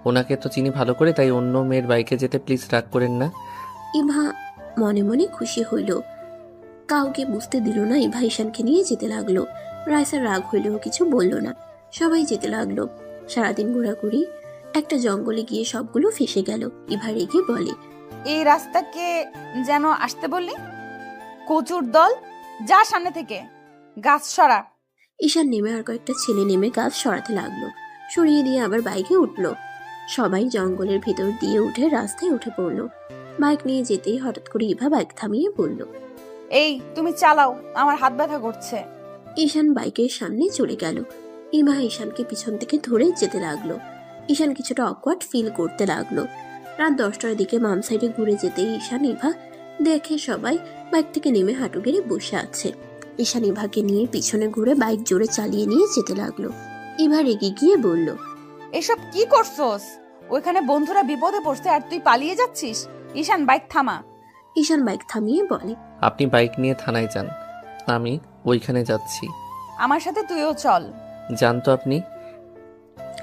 ওনাকে তো চিনি ভালো করে, তাই অন্য মেয়ের বাইকে যেতে প্লিজ রাগ করেন না। ইভা মনে মনে খুশি হইল। কাউকে বুঝতে দিল না ইভা ঈশানকে নিয়ে যেতে লাগলো। রাইসার রাগ হইলেও কিছু বলল না। সবাই যেতে লাগলো। সারাদিন ঘোরাঘুরি। একটা জঙ্গলে গিয়ে সবগুলো ফেসে গেল। ইভা রেগে বলে, এই রাস্তাকে যেন আসতে বললি? কচুর দল, যা সামনে থেকে, গাছ সরা। ঈশান নেমে আর কয়েকটা ছেলে নেমে গাছ সরাতে লাগলো। সরিয়ে দিয়ে আবার বাইকে উঠলো। সবাই জঙ্গলের ভিতর দিয়ে উঠে রাস্তায় উঠে পড়লো। বাইক নিয়ে যেতেই হঠাৎ করে ইভা বাইক থামিয়ে বলল, এই তুমি চালাও, আমার হাত ব্যথা করছে। ঈশান বাইকের সামনে চলে গেল। ইভা ঈশানকে পিছন থেকে ধরে যেতে লাগলো। ঈশান কিছুটা অকওয়ার্ড ফিল করতে লাগলো। রাত 10টার দিকে বাম সাইডে ঘুরে যেতেই ঈশান ইভা দেখে সবাই বাইক থেকে নেমে হাঁটু গেড়ে বসে আছে। ঈশান ইভাকে নিয়ে পিছনে ঘুরে বাইক জোরে চালিয়ে নিয়ে যেতে লাগলো। ইভা রেগে গিয়ে বলল, এসব কি করছস? ওইখানে বন্ধুরা বিপদে পড়ছে আর তুই পালিয়ে যাচ্ছিস। ঈশান, বাইক থামা। ঈশান বাইক থামিয়ে বলে, আপনি বাইক নিয়ে থানায় যান, আমি ওইখানে যাচ্ছি। আমার সাথে তুইও চল। যান তো আপনি।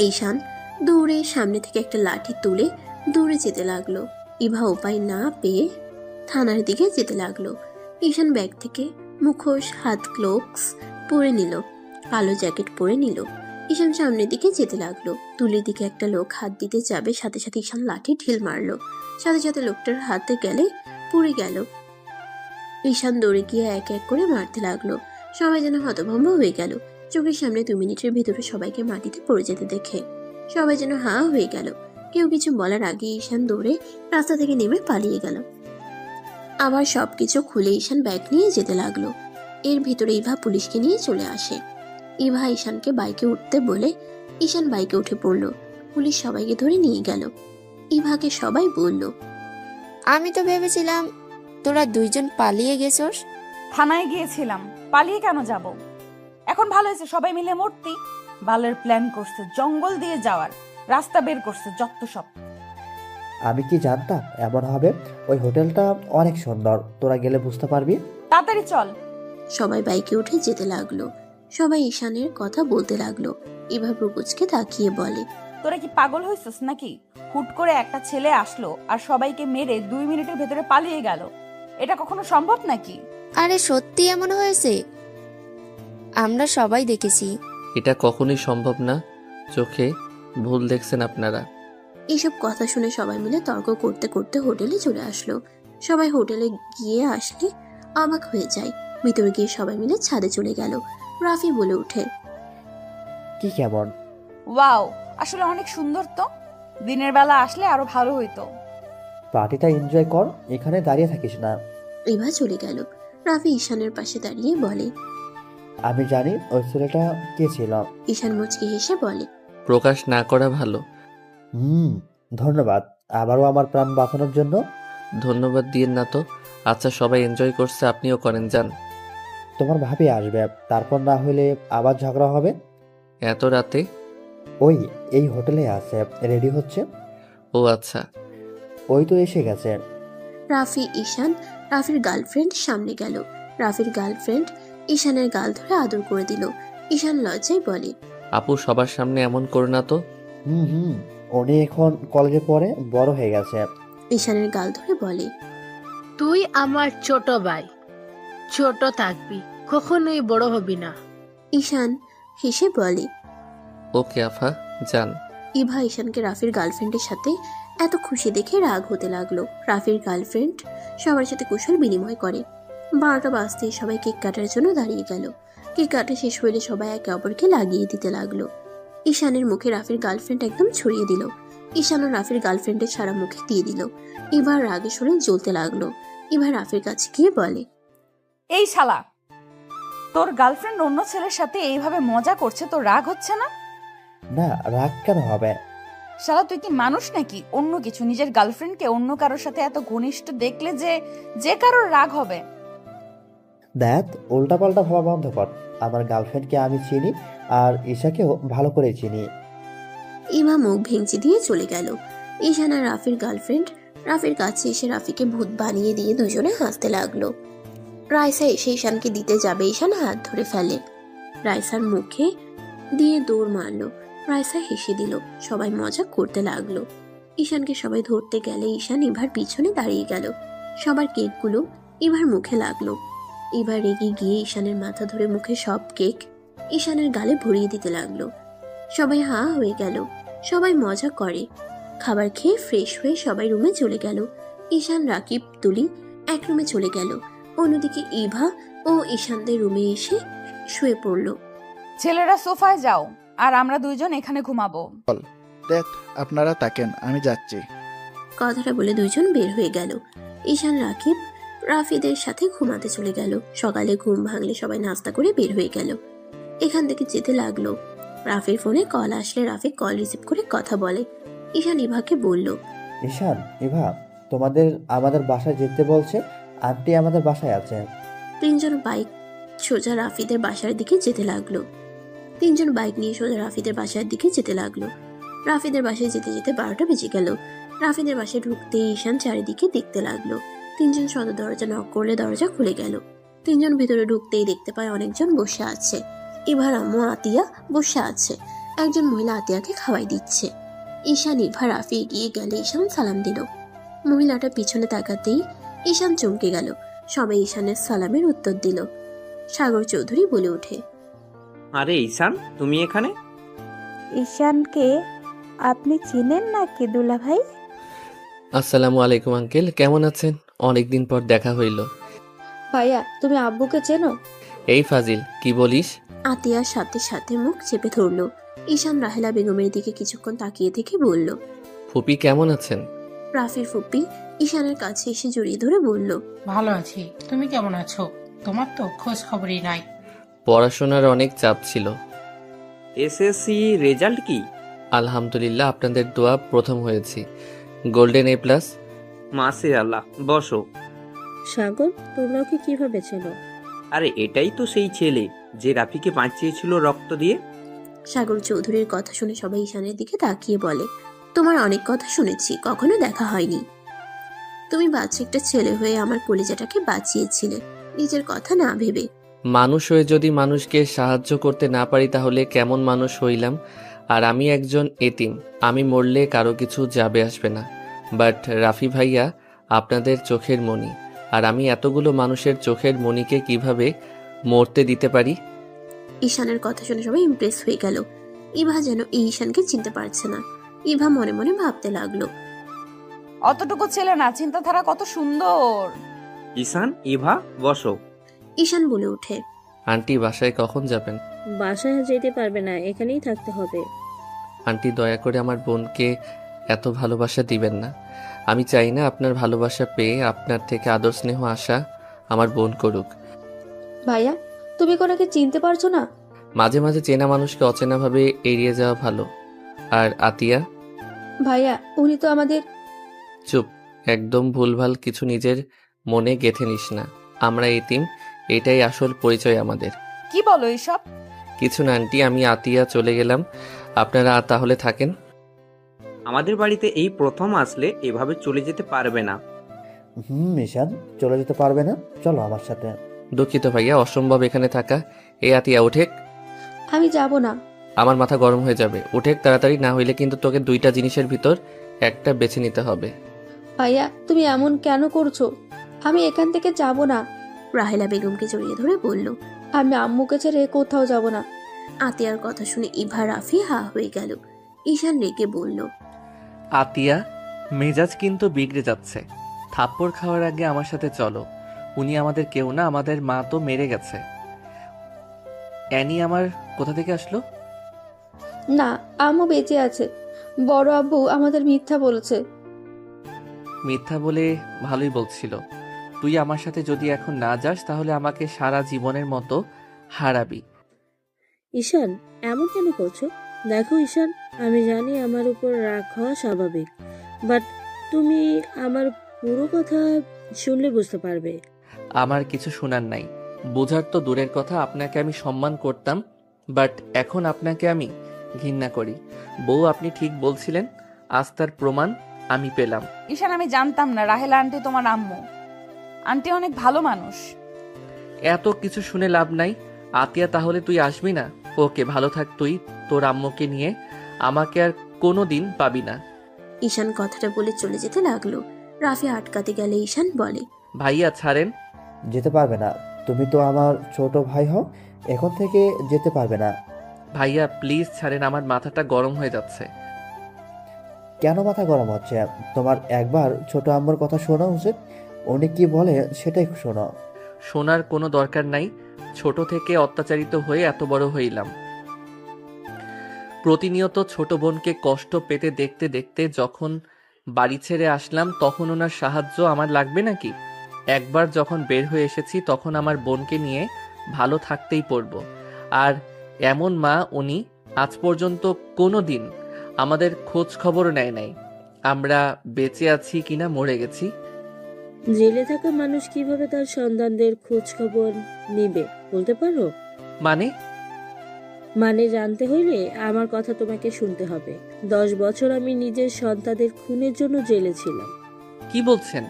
ঈশান দৌড়ে সামনে থেকে একটা লাঠি তুলে দৌড়ে যেতে লাগলো। ইভা উপায় না পেয়ে থানার দিকে যেতে লাগলো। ঈশান ব্যাগ থেকে মুখোশ, হাত গ্লোভস পরে নিল, কালো জ্যাকেট পরে নিল। ঈশান সামনের দিকে যেতে লাগলো। তুলির দিকে একটা লোক হাত দিতে যাবে, সাথে সাথে ঈশান লাঠি ঢিল মারলো। সাথে সাথে লোকটার হাতে গেলে পড়ে গেল। ঈশান দৌড়ে গিয়ে এক এক করে মারতে লাগলো। সবাই যেন হতভম্ব হয়ে গেল। চোখের সামনে 2 মিনিটের ভিতরে সবাইকে মাটিতে পড়ে যেতে দেখে সবাই যেন হাঁ হয়ে গেল। কেউ কিছু বলার আগে ঈশান দৌড়ে রাস্তা থেকে নেমে পালিয়ে গেল। আবার সবকিছু খুলে ঈশান ব্যাগ নিয়ে যেতে লাগলো। এর ভিতরে ইভা পুলিশকে নিয়ে চলে আসে। ইভা ঈশানকে বাইকে উঠতে বলে ঈশান বাইকে উঠে পড়ল। পুলিশ সবাইকে ধরে নিয়ে গেল। ইভাকে সবাই বলল, আমি তো ভেবেছিলাম তোরা দুইজন পালিয়ে গেছস। থানায় গিয়েছিলাম, পালিয়ে কেন যাব? এখন ভালো হয়েছে, সবাই মিলে মূর্তি বালের প্ল্যান করছে, জঙ্গল দিয়ে যাওয়ার রাস্তা বের করছে, যত সব। আমি কি জানতাম এমন হবে? ওই হোটেলটা অনেক সুন্দর, তোরা গেলে বুঝতে পারবি। তাড়াতাড়ি চল। সবাই বাইকে উঠে যেতে লাগলো। সবাই ঈশানের কথা বলতে লাগলো। ইভা প্রপোজকে তাকিয়ে বলে, তোরা কি পাগল হয়েছিস নাকি? হুট করে একটা ছেলে আসলো আর সবাইকে মেরে 2 মিনিটের ভেতরে পালিয়ে গেল, এটা কখনো সম্ভব নাকি? আরে সত্যি এমন হয়েছে, আমরা সবাই দেখেছি। এটা কখনোই সম্ভব না, চোখে ভুল দেখছেন আপনারা। এইসব কথা শুনে সবাই মিলে তর্ক করতে করতে হোটেলে চলে আসলো। সবাই হোটেলে গিয়ে আসলে অবাক হয়ে যায়। ভিতরে গিয়ে সবাই মিলে ছাদে চলে গেল। রাফি বলে ওঠে, কি কেমন? ওয়াও, আসলে অনেক সুন্দর তো। দিনের বেলা আসলে আরো ভালো হইতো। পার্টিটা এনজয় কর, এখানে দাঁড়িয়ে থাকিস না। ইভা চলে গেল। রাফি ঈশানের পাশে দাঁড়িয়ে বলে, আমি জানি ওই ছেলেটা কে ছিল। ঈশান মুচকি হেসে বলে, প্রকাশ না করা ভালো। ধন্যবাদ আবারও আমার প্রাণ বাঁচানোর জন্য। ধন্যবাদ দিয়েন না তো। আচ্ছা, সবাই এনজয় করছে, আপনিও করেন, যান। তোমার ভাবি আসবে, তারপর না হলে আবার ঝগড়া হবে। এত রাতে? ওই এই হোটেলে আছে, রেডি হচ্ছে। ও আচ্ছা। ওই তো এসে গেছে। রাফি ঈশান রাফির গার্লফ্রেন্ড সামনে গেল। রাফির গার্লফ্রেন্ড ঈশানের গাল ধরে আদর করে দিল। ঈশান লজ্জায় বলে, আপু সবার সামনে এমন করো না তো। উনি এখন কলেজে পড়ে, বড় হয়ে গেছে। ঈশানের গাল ধরে বলে, তুই আমার ছোট ভাই, ছোট থাকবি, কখনোই বড় হবি না। ঈশান হেসে বলে, ওকে আফা, যান। ইভা ঈশানকে রাফির গার্লফ্রেন্ডের সাথে এত খুশি দেখে রাগ হতে লাগলো। রাফির গার্লফ্রেন্ড সবার সাথে কুশল বিনিময় করে। 12টা বাজতেই সবাই কেক কাটার জন্য দাঁড়িয়ে গেল। কেক কাটা শেষ হলে সবাই একে অপরকে লাগিয়ে দিতে লাগলো। ঈশানের মুখে রাফির গার্লফ্রেন্ড একদম ছড়িয়ে দিল। ঈশানও রাফির গার্লফ্রেন্ডের সারা মুখে দিয়ে দিল। এবার রাগে শুনে জ্বলতে লাগলো। এবার রাফির কাছে গিয়ে বলে, এই শালা, তোর গার্লফ্রেন্ড অন্য ছেলের সাথে এইভাবে মজা করছে, তোর রাগ হচ্ছে না? না, রাগ কেন হবে? শালা তুই কি মানুষ নাকি? অন্য কিছু, নিজের গার্লফ্রেন্ডকে অন্য কারোর সাথে এত ঘনিষ্ঠ দেখলে যে কারোর রাগ হবে। দেখ, উল্টাপাল্টা ভাবা বন্ধ কর। আমার গার্লফ্রেন্ডকে আমি চিনি, আর ঈশাকেও ভালো করে চিনি। ইমা মুখ ভেঙচি দিয়ে চলে গেল। ঈশান আর রাফির গার্লফ্রেন্ড রাফির কাছে এসে রাফিকে ভূত বানিয়ে দিয়ে দুজনে হাসতে লাগলো। রাইসা এসে ঈশানকে দিতে যাবে, ঈশান হাত ধরে ফেলে। রাইসার মুখে দিয়ে দৌড় মারলো। রাইসা হেসে দিল। সবাই মজা করতে লাগলো। ঈশানকে সবাই ধরতে গেলে ঈশান ইভার পিছনে দাঁড়িয়ে গেল। সবার কেকগুলো ইভার মুখে লাগলো। এবার রেগে গিয়ে ঈশানের মাথা ধরে মুখে সব কেক ঈশানের গালে ভরিয়ে দিতে লাগলো। সবাই হা হয়ে গেল। সবাই মজা করে। খাবার খেয়ে ফ্রেশ হয়ে সবাই রুমে চলে গেল। ঈশান, রাকিব, তুলি এক রুমে চলে গেল। অন্যদিকে ইভা ও ঈশানদের রুমে এসে শুয়ে পড়ল। ছেলেরা সোফায় যাও, আর আমরা দুইজন এখানে ঘুমাবো। দেখ, আপনারা তাকেন, আমি যাচ্ছি। কথাটা বলে দুইজন বের হয়ে গেল। ঈশান, রাকিব রাফিদের সাথে ঘুমাতে চলে গেল। সকালে ঘুম ভাঙলে সবাই নাস্তা করে বের হয়ে গেল। এখান থেকে যেতে লাগলো। রাফির ফোনে কল আসলে রাফি কল রিসিভ করে কথা বলে। ঈশান ইভাকে বলল, ঈশান, ইভা তোমাদের আমাদের বাসায় যেতে বলছে, আন্টি আমাদের বাসায় আছে। তিনজন বাইক সোজা রাফিদের বাসার দিকে যেতে লাগলো। তিনজন বাইক নিয়ে সোজা রাফিদের বাসার দিকে যেতে লাগলো। রাফিদের বাসায় যেতে যেতে 12টা বেজে গেল। রাফিদের বাসায় ঢুকতে ঈশান চারিদিকে দেখতে লাগলো। তিনজন সদর দরজা নক করলে দরজা খুলে গেল। তিনজন ভিতরে ঢুকতেই দেখতে পায় অনেকজন বসে আছে। ইভার আম্মু আতিয়া বসে আছে। একজন মহিলা আতিয়াকে খাওয়াই দিচ্ছে। ঈশান, ইভা, রাফি এগিয়ে গেলে ঈশান সালাম দিল। মহিলাটা পিছনে তাকাতেই ঈশান চমকে গেল। সবাই ঈশানের সালামের উত্তর দিল। সাগর চৌধুরী বলে ওঠে, আরে ঈশান, তুমি এখানে? ঈশানকে আপনি চিনেন নাকি দুলা ভাই? আসসালামু আলাইকুম আঙ্কেল, কেমন আছেন? অনেকদিন পর দেখা হইল। ভাইয়া, তুমি আব্বুকে চেনো? এই ফাজিল, কি বলিস? আতিয়ার সাথে সাথে মুখ চেপে ধরল। ঈশান রাহেলা বেগমের দিকে কিছুক্ষণ তাকিয়ে থেকে বলল, ফুপি কেমন আছেন? রাফির ফুপি ঈশানের কাছে এসে জড়িয়ে ধরে বলল, ভালো আছি, তুমি কেমন আছো? তোমার তো খোঁজ খবরই নাই। পড়াশোনার অনেক চাপ ছিল। এসএসসি রেজাল্ট কি? আলহামদুলিল্লাহ, আপনাদের দোয়া প্রথম হয়েছি, গোল্ডেন A+। মাসে আল্লাহ, বসো। সাগর, তোমরা ওকে কিভাবে চেনো? আরে এটাই তো সেই ছেলে যে রাফিকে বাঁচিয়েছিল রক্ত দিয়ে। সাগর চৌধুরীর কথা শুনে সবাই ঈশানের দিকে তাকিয়ে বলে, তোমার অনেক কথা শুনেছি, কখনো দেখা হয়নি। তুমি বাচ্চা একটা ছেলে হয়ে আমার কলিজাটাকে বাঁচিয়েছিলে, নিজের কথা না ভেবে। মানুষ হয়ে যদি মানুষকে সাহায্য করতে না পারি তাহলে কেমন মানুষ হইলাম? আর আমি একজন এতিম, আমি মরলে কারো কিছু যাবে আসবে না। বাট রাফি ভাইয়া আপনাদের চোখের মণি, আর আমি এতগুলো মানুষের চোখের মণিকে কিভাবে মরতে দিতে পারি? ঈশানের কথা শুনে সবাই ইমপ্রেস হয়ে গেল। ইভা যেন এই ঈশানকে চিনতে পারছে না। ইভা মনে মনে ভাবতে লাগলো, অতটুকু ছেলে না, চিন্তাধারা কত সুন্দর। ঈশান, ইভা, বসো। ঈশান বলে ওঠে, আন্টি বাসায় কখন যাবেন? বাসায় যেতে পারবে না, এখানেই থাকতে হবে। আন্টি দয়া করে আমার বোনকে এত ভালোবাসা দিবেন না। আমি চাই না আপনার ভালোবাসা পেয়ে আপনার থেকে আদর স্নেহ আশা আমার বোন করুক। ভাইয়া, তুমি কোনাকে চিনতে পারছো না? মাঝে মাঝে চেনা মানুষকে অচেনাভাবে এড়িয়ে যাওয়া ভালো। আর আতিয়া? ভাইয়া, উনি তো আমাদের। চুপ, একদম ভুলভাল কিছু নিজের মনে গেঁথে নিস না। আমরা এতিম, এটাই আসল পরিচয় আমাদের। কি বলো এসব? কিছু না আন্টি, আমি আতিয়া চলে গেলাম, আপনারা তাহলে থাকেন। আমাদের বাড়িতে এই প্রথম আসলে এভাবে চলে যেতে পারবে না। ঈশান, চলে যেতে পারবে না? চলো আমার সাথে। দুঃখিত ভাইয়া, অসম্ভব এখানে থাকা। এই আতিয়া উঠেক। আমি যাব না। আমার মাথা গরম হয়ে যাবে, উঠেক তাড়াতাড়ি, না হইলে কিন্তু তোকে দুইটা জিনিসের ভিতর একটা বেছে নিতে হবে। ভাইয়া, তুমি এমন কেন করছো? আমি এখান থেকে যাব না। রাহেলা বেগমকে জড়িয়ে ধরে বলল, আমি আম্মুকে ছেড়ে কোথাও যাব না। আতিয়ার কথা শুনে ইভা রাফি হা হয়ে গেল। ঈশান রেগে বলল, আতিয়া, মেজাজ কিন্তু বিগড়ে যাচ্ছে। থাপ্পড় খাওয়ার আগে আমার সাথে চলো। উনি আমাদের কেউ না, আমাদের মা তো মেরে গেছে। অ্যানি আমার কোথা থেকে আসলো? না, আম্মু বেঁচে আছে। বড় আব্বু আমাদের মিথ্যা বলেছে। মিথ্যা বলে ভালোই বলছিল। তুই আমার সাথে যদি এখন না যাস তাহলে আমাকে সারা জীবনের মতো হারাবি। ঈশান, এমন কেন করছো? দেখো ঈশান, আমি জানি আমার উপর রাগ হওয়া স্বাভাবিক, বাট তুমি আমার পুরো কথা শুনলে বুঝতে পারবে। আমার কিছু শোনার নাই, বোঝার তো দূরের কথা। আপনাকে আমি সম্মান করতাম, বাট এখন আপনাকে আমি ঘৃণা করি। বউ, আপনি ঠিক বলছিলেন, আজ তার প্রমাণ আমি পেলাম। ঈশান, আমি জানতাম না রাহেলা আন্টি তোমার আম্মু। আন্টি অনেক ভালো মানুষ। এত কিছু শুনে লাভ নাই। আতিয়া, তাহলে তুই আসবি না? ওকে, ভালো থাক তুই তোর আম্মুকে নিয়ে, আমাকে আর কোনোদিন পাবি না। ঈশান কথাটা বলে চলে যেতে লাগলো। রাফি আটকাতে গেলে ঈশান বলে, ভাইয়া ছাড়েন। যেতে পারবে না, তুমি তো আমার ছোট ভাই হও, এখন থেকে যেতে পারবে না। ভাইয়া প্লিজ ছাড়েন, আমার মাথাটা গরম হয়ে যাচ্ছে। কেন মাথা গরম হচ্ছে? তোমার একবার ছোট আম্মুর কথা শোনা উচিত, উনি কি বলে সেটাই শোনো। শোনার কোনো দরকার নাই, ছোট থেকে অত্যাচারিত হয়ে এত বড় হইলাম। প্রতিনিয়ত ছোট বোনকে কষ্ট পেতে দেখতে দেখতে যখন বাড়ি ছেড়ে আসলাম তখন ওনার সাহায্য আমার লাগবে নাকি? একবার যখন বের হয়ে এসেছি তখন আমার বোনকে নিয়ে ভালো থাকতেই পড়ব। আর এমন মা উনি আজ পর্যন্ত কোনো দিন আমাদের খোঁজ খবর নেয় নাই, আমরা বেঁচে আছি কিনা মরে গেছি। জেলে থাকা মানুষ কিভাবে তার সন্তানদের খোঁজ খবর নিবে বলতে পারো? মানে জানতে হইলে আমার কথা তোমাকে শুনতে হবে। 10 বছর আমি নিজের সন্তানদের খুনের জন্য জেলে ছিলাম। কি বলছেন?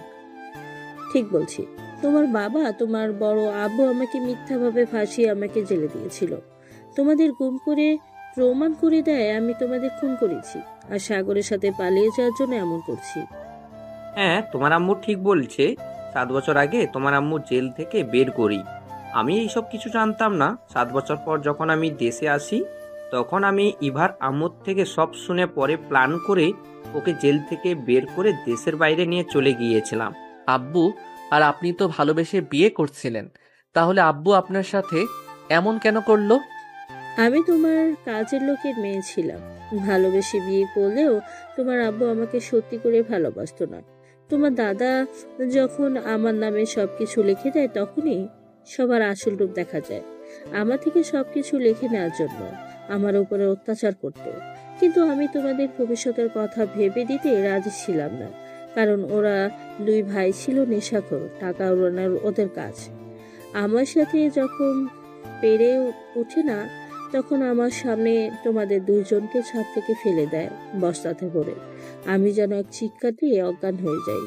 ঠিক বলছি। তোমার বাবা, তোমার বড় আব্বু আমাকে মিথ্যাভাবে ফাঁসিয়ে আমাকে জেলে দিয়েছিল। তোমাদের গুম করে প্রমাণ করে দেয় আমি তোমাদের খুন করেছি, আর সাগরের সাথে পালিয়ে যাওয়ার জন্য এমন করছি। হ্যাঁ, তোমার আম্মু ঠিক বলছে। 7 বছর আগে তোমার আম্মু জেল থেকে বের করি। আমি এইসব কিছু জানতাম না। 7 বছর পর যখন আমি দেশে আসি তখন আমি ইভার আম্মুর থেকে সব শুনে পরে প্ল্যান করে ওকে জেল থেকে বের করে দেশের বাইরে নিয়ে চলে গিয়েছিলাম। আব্বু আর আপনি তো ভালোবেসে বিয়ে করছিলেন, তাহলে আব্বু আপনার সাথে এমন কেন করলো? আমি তোমার কাজের লোকের মেয়ে ছিলাম, ভালোবেসে বিয়ে করলেও তোমার আব্বু আমাকে সত্যি করে ভালোবাসতো না। তোমার দাদা যখন আমার নামে সবকিছু লিখে দেয় তখনই সবার আসল রূপ দেখা যায়। আমার থেকে সবকিছু লিখে নেওয়ার জন্য আমার উপরে অত্যাচার করতো, কিন্তু আমি তোমাদের ভবিষ্যতের কথা ভেবে দিতে রাজি ছিলাম না, কারণ ওরা দুই ভাই ছিল নেশাখোর, টাকা উড়ানোর ওদের কাজ। আমার সাথে যখন পেরে ওঠে না, তখন আমার সামনে তোমাদের দুইজনকে ছাদ থেকে ফেলে দেয় বস্তাতে ভরে। আমি যেন এক চিৎকার দিয়ে অজ্ঞান হয়ে যাই।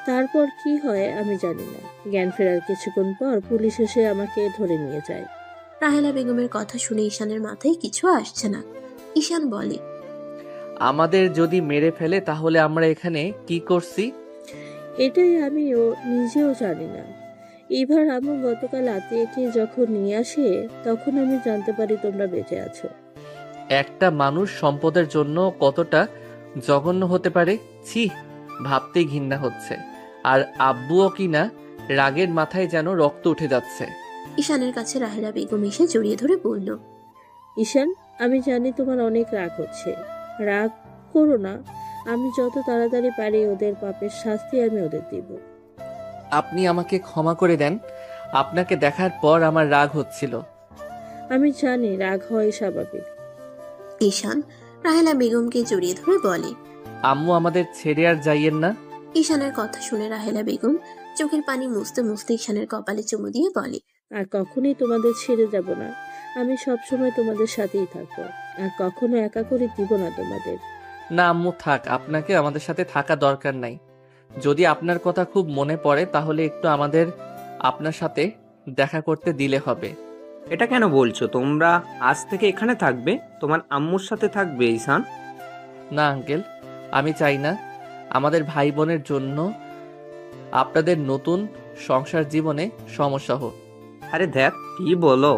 তারপর কি হয় আমি জানি না। জ্ঞান ফেরার কিছুক্ষণ পর পুলিশ এসে আমাকে ধরে নিয়ে যায়। রাহেলা বেগমের কথা শুনে ঈশানের মাথায় কিছু আসছে না। ঈশান বলে, আমাদের যদি মেরে ফেলে তাহলে আমরা এখানে কি করছি? এটাই আমিও নিজেও জানি না। এবার আমার গতকাল আত্মীয়কে যখন নিয়ে আসে তখন আমি জানতে পারি তোমরা বেঁচে আছো। একটা মানুষ সম্পদের জন্য কতটা জঘন্য হতে পারে, ছি, ভাবতেই ঘৃণা হচ্ছে। আর আব্বুও কিনা রাগের মাথায় যেন রক্ত উঠে যাচ্ছে। ঈশানের কাছে রাহেলা বেগম এসে জড়িয়ে ধরে বলল, ঈশান, আমি জানি তোমার অনেক রাগ হচ্ছে, রাগ করো না। আমি যত তাড়াতাড়ি পারি ওদের পাপের শাস্তি আমি ওদের দিব। আপনি আমাকে ক্ষমা করে দেন, আপনাকে দেখার পর আমার রাগ হচ্ছিল। আমি জানি রাগ হয় স্বাভাবিক। ঈশান রাহেলা বেগমকে জড়িয়ে ধরে বলে, আম্মু আমাদের ছেড়ে আর যাইয়েন না। ঈশানের কথা শুনে রাহেলা বেগম চোখের পানি মুছতে মুছতে ঈশানের কপালে চুমু দিয়ে বলে, আর কখনোই তোমাদের ছেড়ে যাব না। আমি সবসময় তোমাদের সাথেই থাকবো, আর কখনো একা করে দিব না তোমাদের। না আম্মু থাক, আপনাকে আমাদের সাথে থাকা দরকার নাই। যদি আপনার কথা খুব মনে পড়ে তাহলে একটু আমাদের আপনার সাথে দেখা করতে দিলে হবে। এটা কেন বলছো? তোমরা আজ থেকে এখানে থাকবে, তোমার আম্মুর সাথে থাকবে ঈশান? না আঙ্কেল, আমি চাই না আমাদের ভাই বোনের জন্য আপনাদের নতুন সংসার জীবনে সমস্যা হোক। আরে দেখ, কি বলো?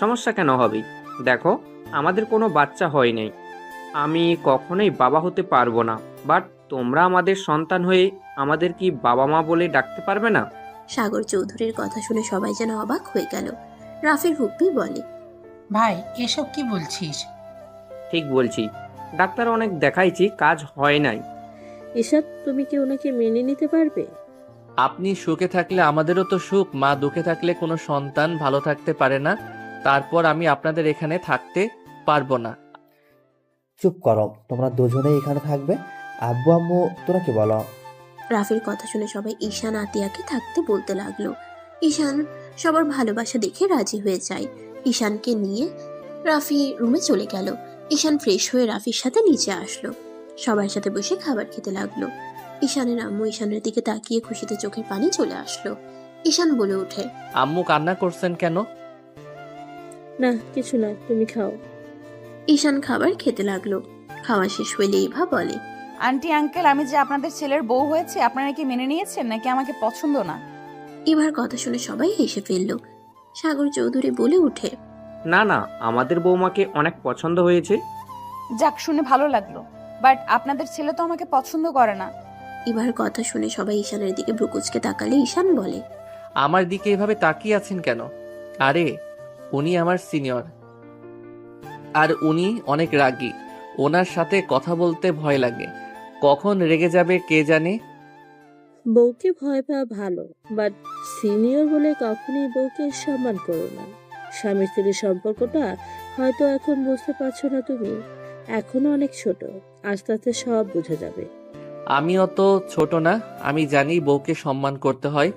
সমস্যা কেন হবে? দেখো, আমাদের কোনো বাচ্চা হয় নাই, আমি কখনোই বাবা হতে পারবো না, বাট তোমরা আমাদের সন্তান হয়ে আমাদের কি বাবা মা বলে ডাকতে পারবে না? সাগর চৌধুরীর কথা শুনে সবাই যেন অবাক হয়ে গেল। রাফির হুপ্পি বলে, ভাই এসব কি বলছিস? ঠিক বলছি, ডাক্তার অনেক দেখাইছি, কাজ হয় নাই। এসব তুমি কি ওনাকে মেনে নিতে পারবে? আপনি সুখে থাকলে আমাদেরও তো সুখ, মা দুঃখে থাকলে কোনো সন্তান ভালো থাকতে পারে না। তারপর আমি আপনাদের এখানে থাকতে পারবো না। চুপ করো, তোমরা দুজনেই এখানে থাকবে। আব্বু আম্মু তোরা কি বলো? রাফির কথা শুনে সবাই ঈশান আতিয়াকে থাকতে বলতে লাগলো। ঈশান সবার ভালোবাসা দেখে রাজি হয়ে যায়। ঈশানকে নিয়ে রাফি রুমে চলে গেল। ঈশান ফ্রেশ হয়ে রাফির সাথে নিচে আসলো, সবার সাথে বসে খাবার খেতে লাগলো। ঈশানের আম্মু ঈশানের দিকে তাকিয়ে খুশিতে চোখের পানি চলে আসলো। ঈশান বলে ওঠে, আম্মু কান্না করছেন কেন? না কিছু না, তুমি খাও। ঈশান খাবার খেতে লাগলো। খাওয়া শেষ হইলে ইভা বলে, আন্টি আঙ্কেল, আমি যে আপনাদের ছেলের বউ হয়েছে আপনারা কি মেনে নিয়েছেন নাকি আমাকে পছন্দ না? ইভার কথা শুনে সবাই হেসে ফেলল। সাগর চৌধুরী বলে উঠে, না না, আমাদের বৌমাকে অনেক পছন্দ হয়েছে। যাক, শুনে ভালো লাগলো, বাট আপনাদের ছেলে তো আমাকে পছন্দ করে না। ইভার কথা শুনে সবাই ঈশানের দিকে ভ্রুকুচকে তাকালে ঈশান বলে, আমার দিকে এভাবে তাকিয়ে আছেন কেন? আরে উনি আমার সিনিয়র, আর উনি অনেক রাগী। ওনার সাথে কথা বলতে ভয় লাগে, কখন রেগে যাবে কে জানে। বউকে ভয় পাওয়া ভালো, বাট সিনিয়র বলে কখনোই বউকে সম্মান করো না। স্বামী স্ত্রীর সম্পর্কটা হয়তো এখন বুঝতে পারছো না তুমি, এখনো অনেক ছোট, আস্তে আস্তে সব বুঝে যাবে। আমি অত ছোট না, আমি জানি বউকে সম্মান করতে হয়।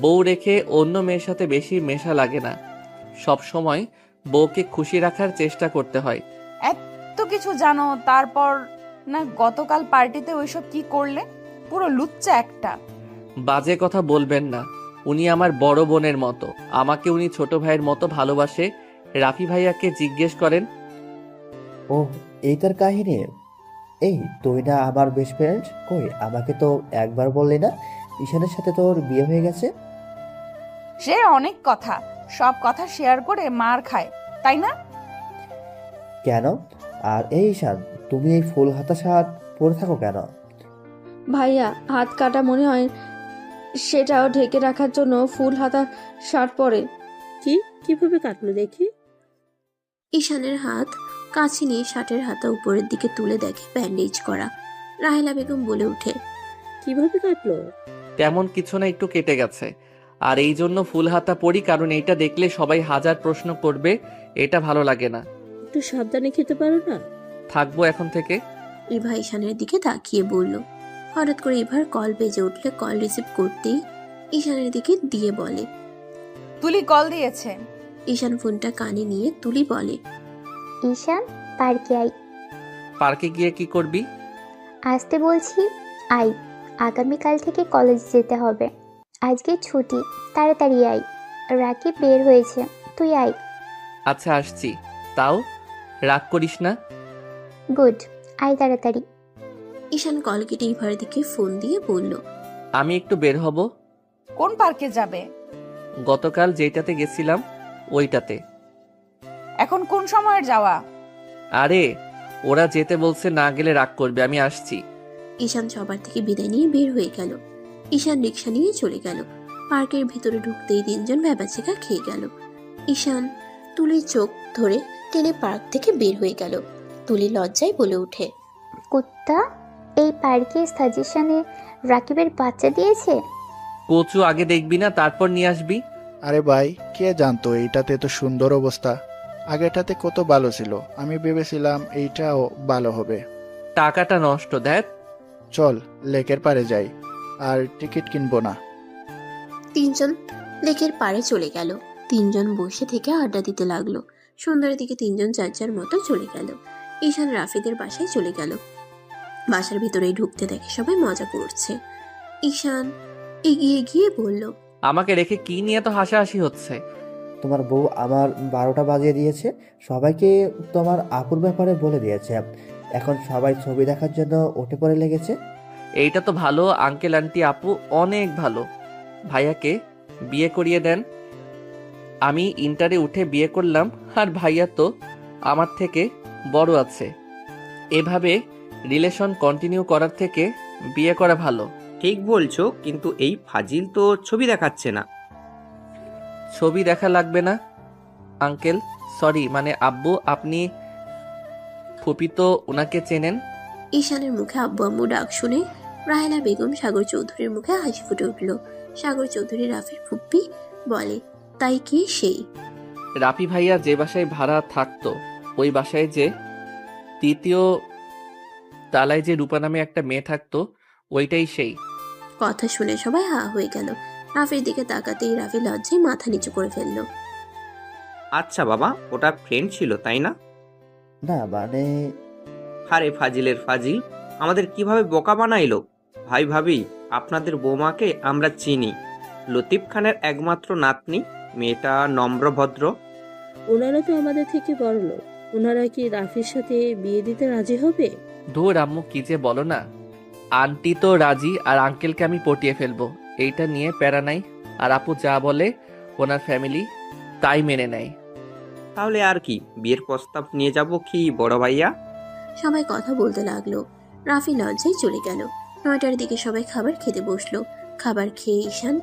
বউ রেখে অন্য মেয়ের সাথে বেশি মেশা লাগে না। সব সময় বউকে খুশি রাখার চেষ্টা করতে হয়। এত কিছু জানো, তারপর না গতকাল পার্টিতে ওইসব কি করলে? পুরো লুচ্চা একটা। বাজে কথা বলবেন না, উনি আমার বড় বোনের মতো, আমাকে উনি ছোট ভাইয়ের মতো ভালোবাসে। রাফি ভাইয়াকে জিজ্ঞেস করেন। ও, এই তার কাহিনী? এই তুই না আমার বেস্ট ফ্রেন্ড, কই আমাকে তো একবার বললি না ঈশানের সাথে তোর বিয়ে হয়ে গেছে? সে অনেক কথা, সব কথা শেয়ার করে মার খায়, তাই না? কেন? আর এই ঈশান, তুমি এই ফুল হাতা শার্ট পরে থাকো কেন? ভাইয়া হাত কাটা মনে হয়, সেটাও ঢেকে রাখার জন্য ফুল হাতা শার্ট পরে। কি কিভাবে কাটলো দেখি? ঈশানের হাত কাছে নিয়ে শার্টের হাতা উপরের দিকে তুলে দেখে ব্যান্ডেজ করা। রাহেলা বেগম বলে ওঠে, কিভাবে কাটলো? তেমন কিছু না, একটু কেটে গেছে। আর এই জন্য ফুল হাতা পরি, কারণ এইটা দেখলে সবাই হাজার প্রশ্ন করবে, এটা ভালো লাগে না। একটু সাবধানে খেতে পারো না? থাকবো এখন থেকে। ইভা ঈশানের দিকে তাকিয়ে বলল। হঠাৎ করে ইভার কল বেজে উঠলে কল রিসিভ করতেই ঈশানের দিকে দিয়ে বলে, তুলি কল দিয়েছে। ঈশান ফোনটা কানে নিয়ে তুলি বলে, ঈশান পার্কে আই। পার্কে গিয়ে কি করবি? আসতে বলছি, আই। আগামীকাল থেকে কলেজ যেতে হবে, আজকে ছুটি, তাড়াতাড়ি আই। রাকিব বের হয়েছে, তুই আই। আচ্ছা আসছি, তাও রাগ করিস না। গুড, আই তাড়াতাড়ি। ঈশান কল কেটে ইভার দিকে ফোন দিয়ে বলল, আমি একটু বের হব। কোন পার্কে যাবে? গতকাল যেটাতে গেছিলাম ওইটাতে। এখন কোন সময়ের যাওয়া? আরে ওরা যেতে বলছে, না গেলে রাগ করবে, আমি আসছি। ঈশান সবার থেকে বিদায় নিয়ে বের হয়ে গেল। ঈশান রিক্সা নিয়ে চলে গেল। পার্কের ভিতরে ঢুকতেই তিনজন ভ্যাবাচিকা খেয়ে গেল। ঈশান তুলির চোখ ধরে টেনে পার্ক থেকে বের হয়ে গেল। তুলি লজ্জায় বলে ওঠে, কুত্তা, এই পার্কে সাজেশনে রাকিবের বাচ্চা দিয়েছে। কচু আগে দেখবি না, তারপর নিয়ে আসবি। আরে ভাই, কে জানতো এইটাতে তো সুন্দর অবস্থা। আগেটাতে কত ভালো ছিল, আমি ভেবেছিলাম এইটাও ভালো হবে। টাকাটা নষ্ট। দেখ, চল লেকের পাড়ে যাই, আর টিকিট কিনবো না। তিনজন লেকের পাড়ে চলে গেল। তিনজন বসে থেকে আড্ডা দিতে লাগলো। সন্ধ্যার দিকে তিনজন যার যার মতো চলে গেল। ঈশান রাফিদের বাসায় চলে গেল। বাসার ভিতরেই ঢুকতে দেখে সবাই মজা করছে। ঈশান এগিয়ে গিয়ে বলল, আমাকে রেখে কি নিয়ে তো হাসাহাসি হচ্ছে? তোমার বউ আমার 12টা বাজিয়ে দিয়েছে, সবাইকে তোমার আপুর ব্যাপারে বলে দিয়েছে। এখন সবাই ছবি দেখার জন্য উঠে পড়ে লেগেছে। এইটা তো ভালো, আঙ্কেল আন্টি আপু অনেক ভালো। ভাইয়াকে বিয়ে করিয়ে দেন। আমি ইন্টারে উঠে বিয়ে করলাম, আর ভাইয়া তো আমার থেকে বড় আছে। এভাবে রিলেশন কন্টিনিউ করার থেকে বিয়ে করা ভালো। ঠিক বলছো, কিন্তু এই ফাজিল তো ছবি দেখাচ্ছে না। ছবি দেখা লাগবে না আঙ্কেল, সরি মানে আব্বু, আপনি ফুপি তো ওনাকে চেনেন। ঈশানের মুখে আব্বু আম্মু ডাক শুনে রাহেলা বেগম সাগর চৌধুরীর মুখে হাসি ফুটে উঠল। সাগর চৌধুরী রাফির ফুপ্পি বলে, তাই কি সেই? রাফি ভাইয়া যে বাসায় ভাড়া থাকতো, ওই বাসায় যে তৃতীয় তালায় যে রূপা নামে একটা মেয়ে থাকতো, ওইটাই সেই। কথা শুনে সবাই হা হয়ে গেল। রাফির দিকে তাকাতেই রাফি লজ্জায় মাথা নিচু করে ফেলল। আচ্ছা বাবা, ওটা ফ্রেন্ড ছিল তাই না? না মানে, আরে ফাজিলের ফাজিল, আমাদের কিভাবে বোকা বানাইলো। ভাই ভাবি, আপনাদের বৌমাকে আমরা চিনি। লতিফ খানের একমাত্র নাতনি, মেয়েটা নম্র ভদ্র। ওনারা তো আমাদের থেকে বড় লোক, ওনারা কি রাফির সাথে বিয়ে দিতে রাজি হবে? ধুর আম্মু, কি যে বলো না। আন্টি তো রাজি, আর আঙ্কেলকে আমি পটিয়ে ফেলবো, এইটা নিয়ে প্যারা নাই। আর আপু যা বলে ওনার ফ্যামিলি তাই মেনে নেয়। তাহলে আর কি, বিয়ের প্রস্তাব নিয়ে যাব কি বড় ভাইয়া? সবাই কথা বলতে লাগলো। রাফি লজ্জায় চলে গেল। 9টার দিকে সবাই খাবার খেতে বসলো। খাবার খেয়ে ঈশান,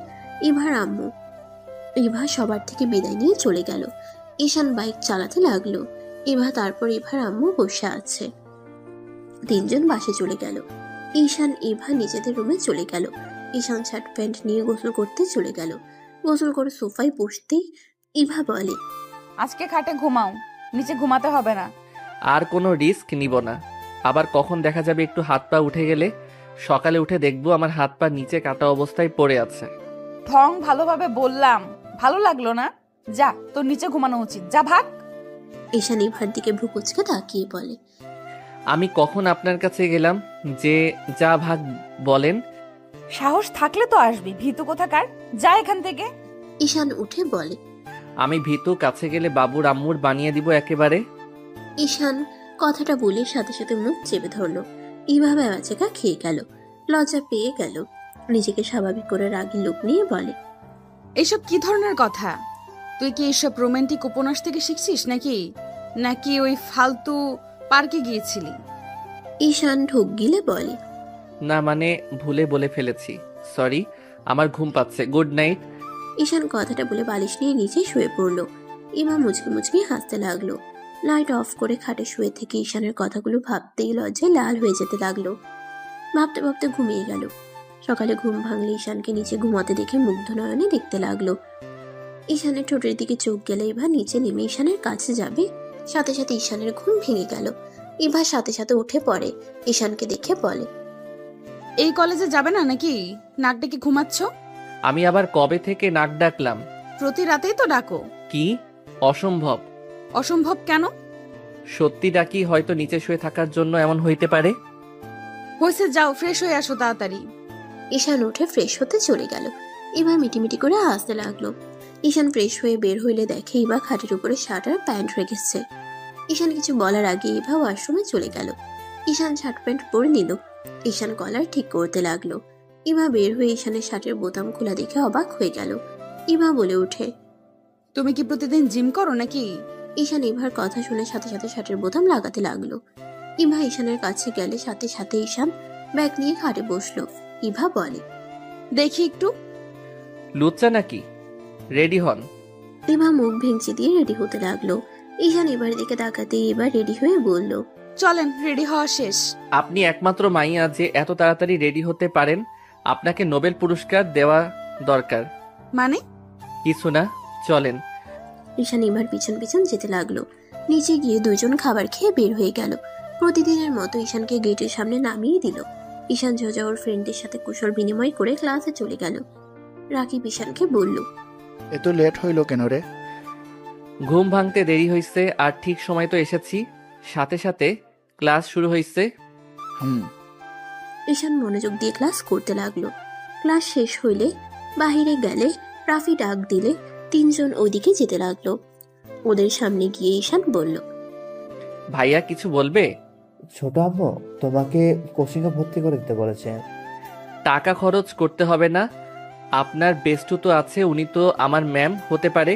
ইভার আম্মু, ইভা সবার থেকে বিদায় নিয়ে চলে গেল। ঈশান বাইক চালাতে লাগলো। ইভা তারপর ইভার আম্মু বসে আছে। তিনজন বাসে চলে গেল। ঈশান ইভা নিজেদের রুমে চলে গেল। ঈশান শার্ট প্যান্ট নিয়ে গোসল করতে চলে গেল। গোসল করে সোফায় বসতেই ইভা বলে, আজকে খাটে ঘুমাও, নিচে ঘুমাতে হবে না। আর কোনো রিস্ক নিব না। আবার কখন দেখা যাবে একটু হাত পা উঠে গেলে, সকালে উঠে দেখবো আমার হাত পা নিচে কাটা অবস্থায় পড়ে আছে। ঢং ভালোভাবে বললাম, ভালো লাগলো না? যা, তোর নিচে ঘুমানো উচিত, যা ভাগ। ঈশান ইভার দিকে ভ্রু কুচকে তাকিয়ে বলে, আমি কখন আপনার কাছে গেলাম যে যা ভাগ বলেন? সাহস থাকলে তো আসবি, ভীতু কোথাকার, যা এখান থেকে। ঈশান উঠে বলে, আমি ভীতু, কাছে গেলে বাবুর আম্মুর বানিয়ে দিব একেবারে। ঈশান কথাটা বলে সাথে সাথে মুখ চেপে ধরলো। ইভা বেচাকা খেয়ে গেল, লজ্জা পেয়ে গেল। নিজেকে স্বাভাবিক করে রাগী লোক নিয়ে বলে, এসব কি ধরনের কথা? তুই কি এসব রোমান্টিক উপন্যাস থেকে শিখছিস নাকি? নাকি ওই ফালতু পার্কে গিয়েছিলি? ঈশান ঢোক গিলে বলে, না মানে ভুলে বলে ফেলেছি, সরি, আমার ঘুম পাচ্ছে, গুড নাইট। ঈশান কথাটা বলে বালিশ নিয়ে নিচে শুয়ে পড়লো। ইমা মুচকি মুচকি হাসতে লাগলো। লাইট অফ করে খাটে শুয়ে থেকে ঈশানের কথাগুলো ভাবতেই লজ্জায় লাল হয়ে যেতে লাগলো। ভাবতে ভাবতে ঘুমিয়ে গেল। সকালে ঘুম ভাঙলে ঈশানকে নিচে ঘুমাতে দেখে মুগ্ধ নয়নে দেখতে লাগলো। ঈশানের ঠোঁটের দিকে চোখ গেলে ইভা নিচে নেমে ঈশানের কাছে যাবে, সাথে সাথে ঈশানের ঘুম ভেঙে গেল। ইভা সাথে সাথে উঠে পড়ে, ঈশানকে দেখে বলে, এই কলেজে যাবে না নাকি? নাক ডেকে ঘুমাচ্ছ? আমি আবার কবে থেকে নাক ডাকলাম? প্রতি রাতেই তো ডাকো। কি অসম্ভব? অসম্ভব কেন? সত্যি ডাকি, হয়তো নিচে শুয়ে থাকার জন্য এমন হইতে পারে। হয়েছে, যাও ফ্রেশ হয়ে আসো তাড়াতাড়ি। ঈশান উঠে ফ্রেশ হতে চলে গেল। ইভা মিটিমিটি করে হাসতে লাগলো। ঈশান ফ্রেশ হয়ে বের হইলে দেখে ইভা খাটের উপরে শার্ট আর প্যান্ট রেখেছে। ঈশান কিছু বলার আগে ইভা ওয়াশরুমে চলে গেল। ঈশান শার্ট প্যান্ট পরে নিল। ঈশান কলার ঠিক করতে লাগলো। ইভা বের হয়ে ঈশানের শার্টের বোতাম খোলা দেখে অবাক হয়ে গেল। ইভা বলে ওঠে, তুমি কি প্রতিদিন জিম করো নাকি? ঈশান ইভার কথা শুনে সাথে সাথে শার্টের বোতাম লাগাতে লাগলো। ইভা ঈশানের কাছে গেলে সাথে সাথে ঈশান ব্যাগ নিয়ে খাটে বসলো। ইভা বলে, দেখি একটু। লুচ্চা নাকি? রেডি হন। ইভা মুখ ভেঙচি দিয়ে রেডি হতে লাগলো। ঈশান এবার দিকে তাকাতে এবার রেডি হয়ে বলল, চলেন, রেডি হওয়া শেষ। আপনি একমাত্র মাইয়া যে এত তাড়াতাড়ি রেডি হতে পারেন। আপনাকে নোবেল পুরস্কার দেওয়া দরকার। মানে? কিছু না, চলেন। ঈশান এবার পিছন পিছন যেতে লাগলো। নিচে গিয়ে দুজন খাবার খেয়ে বের হয়ে গেল। প্রতিদিনের মতো ঈশানকে গেটের সামনে নামিয়ে দিল। ঈশান সোজা ওর ফ্রেন্ডের সাথে কুশল বিনিময় করে ক্লাসে চলে গেল। রাকিব ঈশানকে বলল, এত লেট হইল কেন রে? ঘুম ভাঙতে দেরি হয়েছে, আর ঠিক সময় তো এসেছি। সাথে সাথে ক্লাস শুরু হয়েছে। ঈশান মনোযোগ দিয়ে ক্লাস করতে লাগলো। ক্লাস শেষ হইলে বাহিরে গেলে রাফি ডাক দিলে তিনজন ওদিকে যেতে লাগলো। ওদের সামনে গিয়ে ঈশান বলল, ভাইয়া কিছু বলবে? ছোট আম্মু তোমাকে কোচিংয়ে ভর্তি করে দিতে বলেছে। টাকা খরচ করতে হবে না। আপনার বেস্টু তো আছে, উনি তো আমার ম্যাম হতে পারে।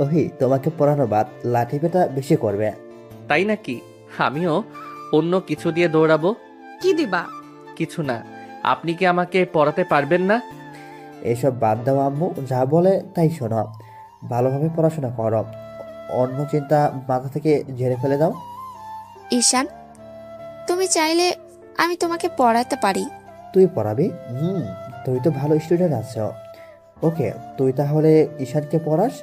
ওহি তোমাকে পড়ানো বাদ লাঠি পেটা বেশি করবে। তাই নাকি? আমিও অন্য কিছু দিয়ে দৌড়াবো। কি দিবা? কিছু না। আপনি কি আমাকে পড়াতে পারবেন না? এসব বাদ দাও আম্মু, যা বলে তাই শোনো। ভালোভাবে পড়াশোনা করো, অন্য চিন্তা মাথা থেকে ঝেড়ে ফেলে দাও। ঈশান, তুমি চাইলে আমি তোমাকে পড়াতে পারি। তুই পড়াবি? তুই তো ভালো স্টুডেন্ট আছো। ওকে, তুই তাহলে ঈশানকে পড়াস,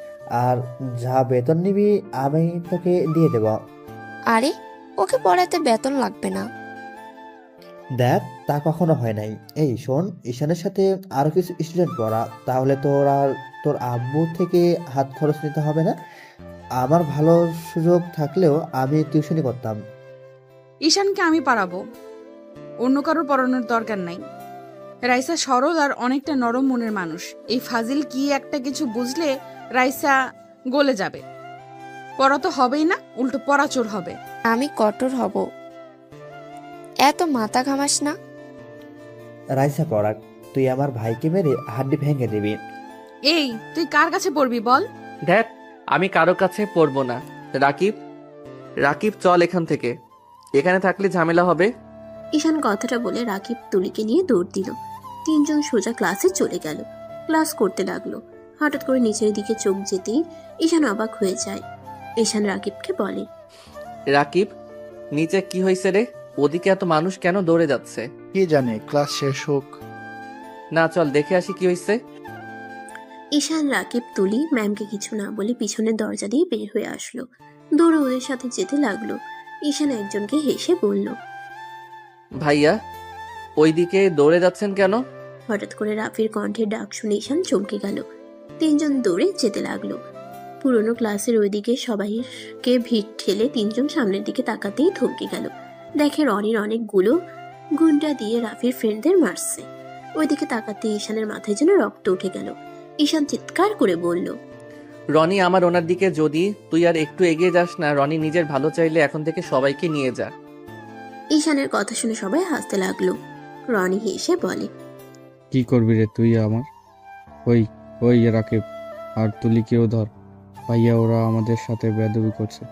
আর যা বেতন নিবি আমি তোকে দিয়ে দেব। আরে, ওকে পড়াতে বেতন লাগবে না। দেখ, তা কখনো হয় নাই। এই শোন, ঈশানের সাথে আরো কিছু স্টুডেন্ট পড়া, তাহলে তোর আর তোর আব্বু থেকে হাত খরচ নিতে হবে না। আমার ভালো সুযোগ থাকলেও আমি টিউশনি করতাম। ঈশানকে আমি পারাবো, অন্য কারোর পড়ানোর দরকার নাই। রাইসা সরল আর অনেকটা নরম মনের মানুষ। এই ফাজিল কি একটা কিছু বুঝলে রাইসা গলে যাবে। পড়া তো হবেই না, উল্টো পড়াচোর হবে। আমি কঠোর হব, এত মাথা ঘামাস না। রাইসা পড়াক, তুই আমার ভাইকে মেরে হাড্ডি ভেঙে দিবি। এই, তুই কার কাছে পড়বি বল? দেখ, আমি কারো কাছে পড়বো না। রাকিব, রাকিব চল এখান থেকে, এখানে থাকলে ঝামেলা হবে। ঈশান কথাটা বলে রাকিব তুলিকে নিয়ে দৌড় দিল। তিনজন সোজা ক্লাসে চলে গেল। ক্লাস করতে লাগলো। হঠাৎ করে নিচের দিকে চোখ যেতেই ঈশান অবাক হয়ে যায়। ঈশান রাকিবকে বলে, রাকিব, নিচে কি হয়েছে রে? ওদিকে এত মানুষ কেন দৌড়ে যাচ্ছে? কি জানে, ক্লাস শেষ হোক না, চল দেখে আসি কি হয়েছে। ঈশান রাকিব তুলি ম্যামকে কিছু না বলে পিছনের দরজা দিয়ে বের হয়ে আসলো। দৌড়ে ওদের সাথে যেতে লাগলো। ঈশান একজনকে হেসে বলল, ভাইয়া, ওইদিকে দৌড়ে যাচ্ছেন কেন? হঠাৎ করে রাফির কণ্ঠে ডাক শুনে ঈশান চমকে গেল। তিনজন দৌড়ে যেতে লাগলো। পুরনো ক্লাসের ওইদিকে সবাইকে ভিড় ঠেলে তিনজন সামনের দিকে তাকাতেই থমকে গেল। দেখে রনির অনেকগুলো গুন্ডা দিয়ে রাফির ফ্রেন্ডদের মারছে। ওইদিকে তাকাতে ঈশানের মাথায় যেন রক্ত উঠে গেল। ঈশান চিৎকার করে বলল, রনি আমার ওনার দিকে, যদি তুই আর একটু এগিয়ে যাস না, রনি নিজের ভালো চাইলে এখন থেকে সবাইকে নিয়ে যা। ঈশানের কথা শুনে সবাই হাসতে লাগলো। রনি হেসে বলে, কি করবি রে তুই আমার? ওই ওই রাকিব আর তুলিকেও ধর, ভাইয়া ওরা আমাদের সাথে বেয়াদবি করছে।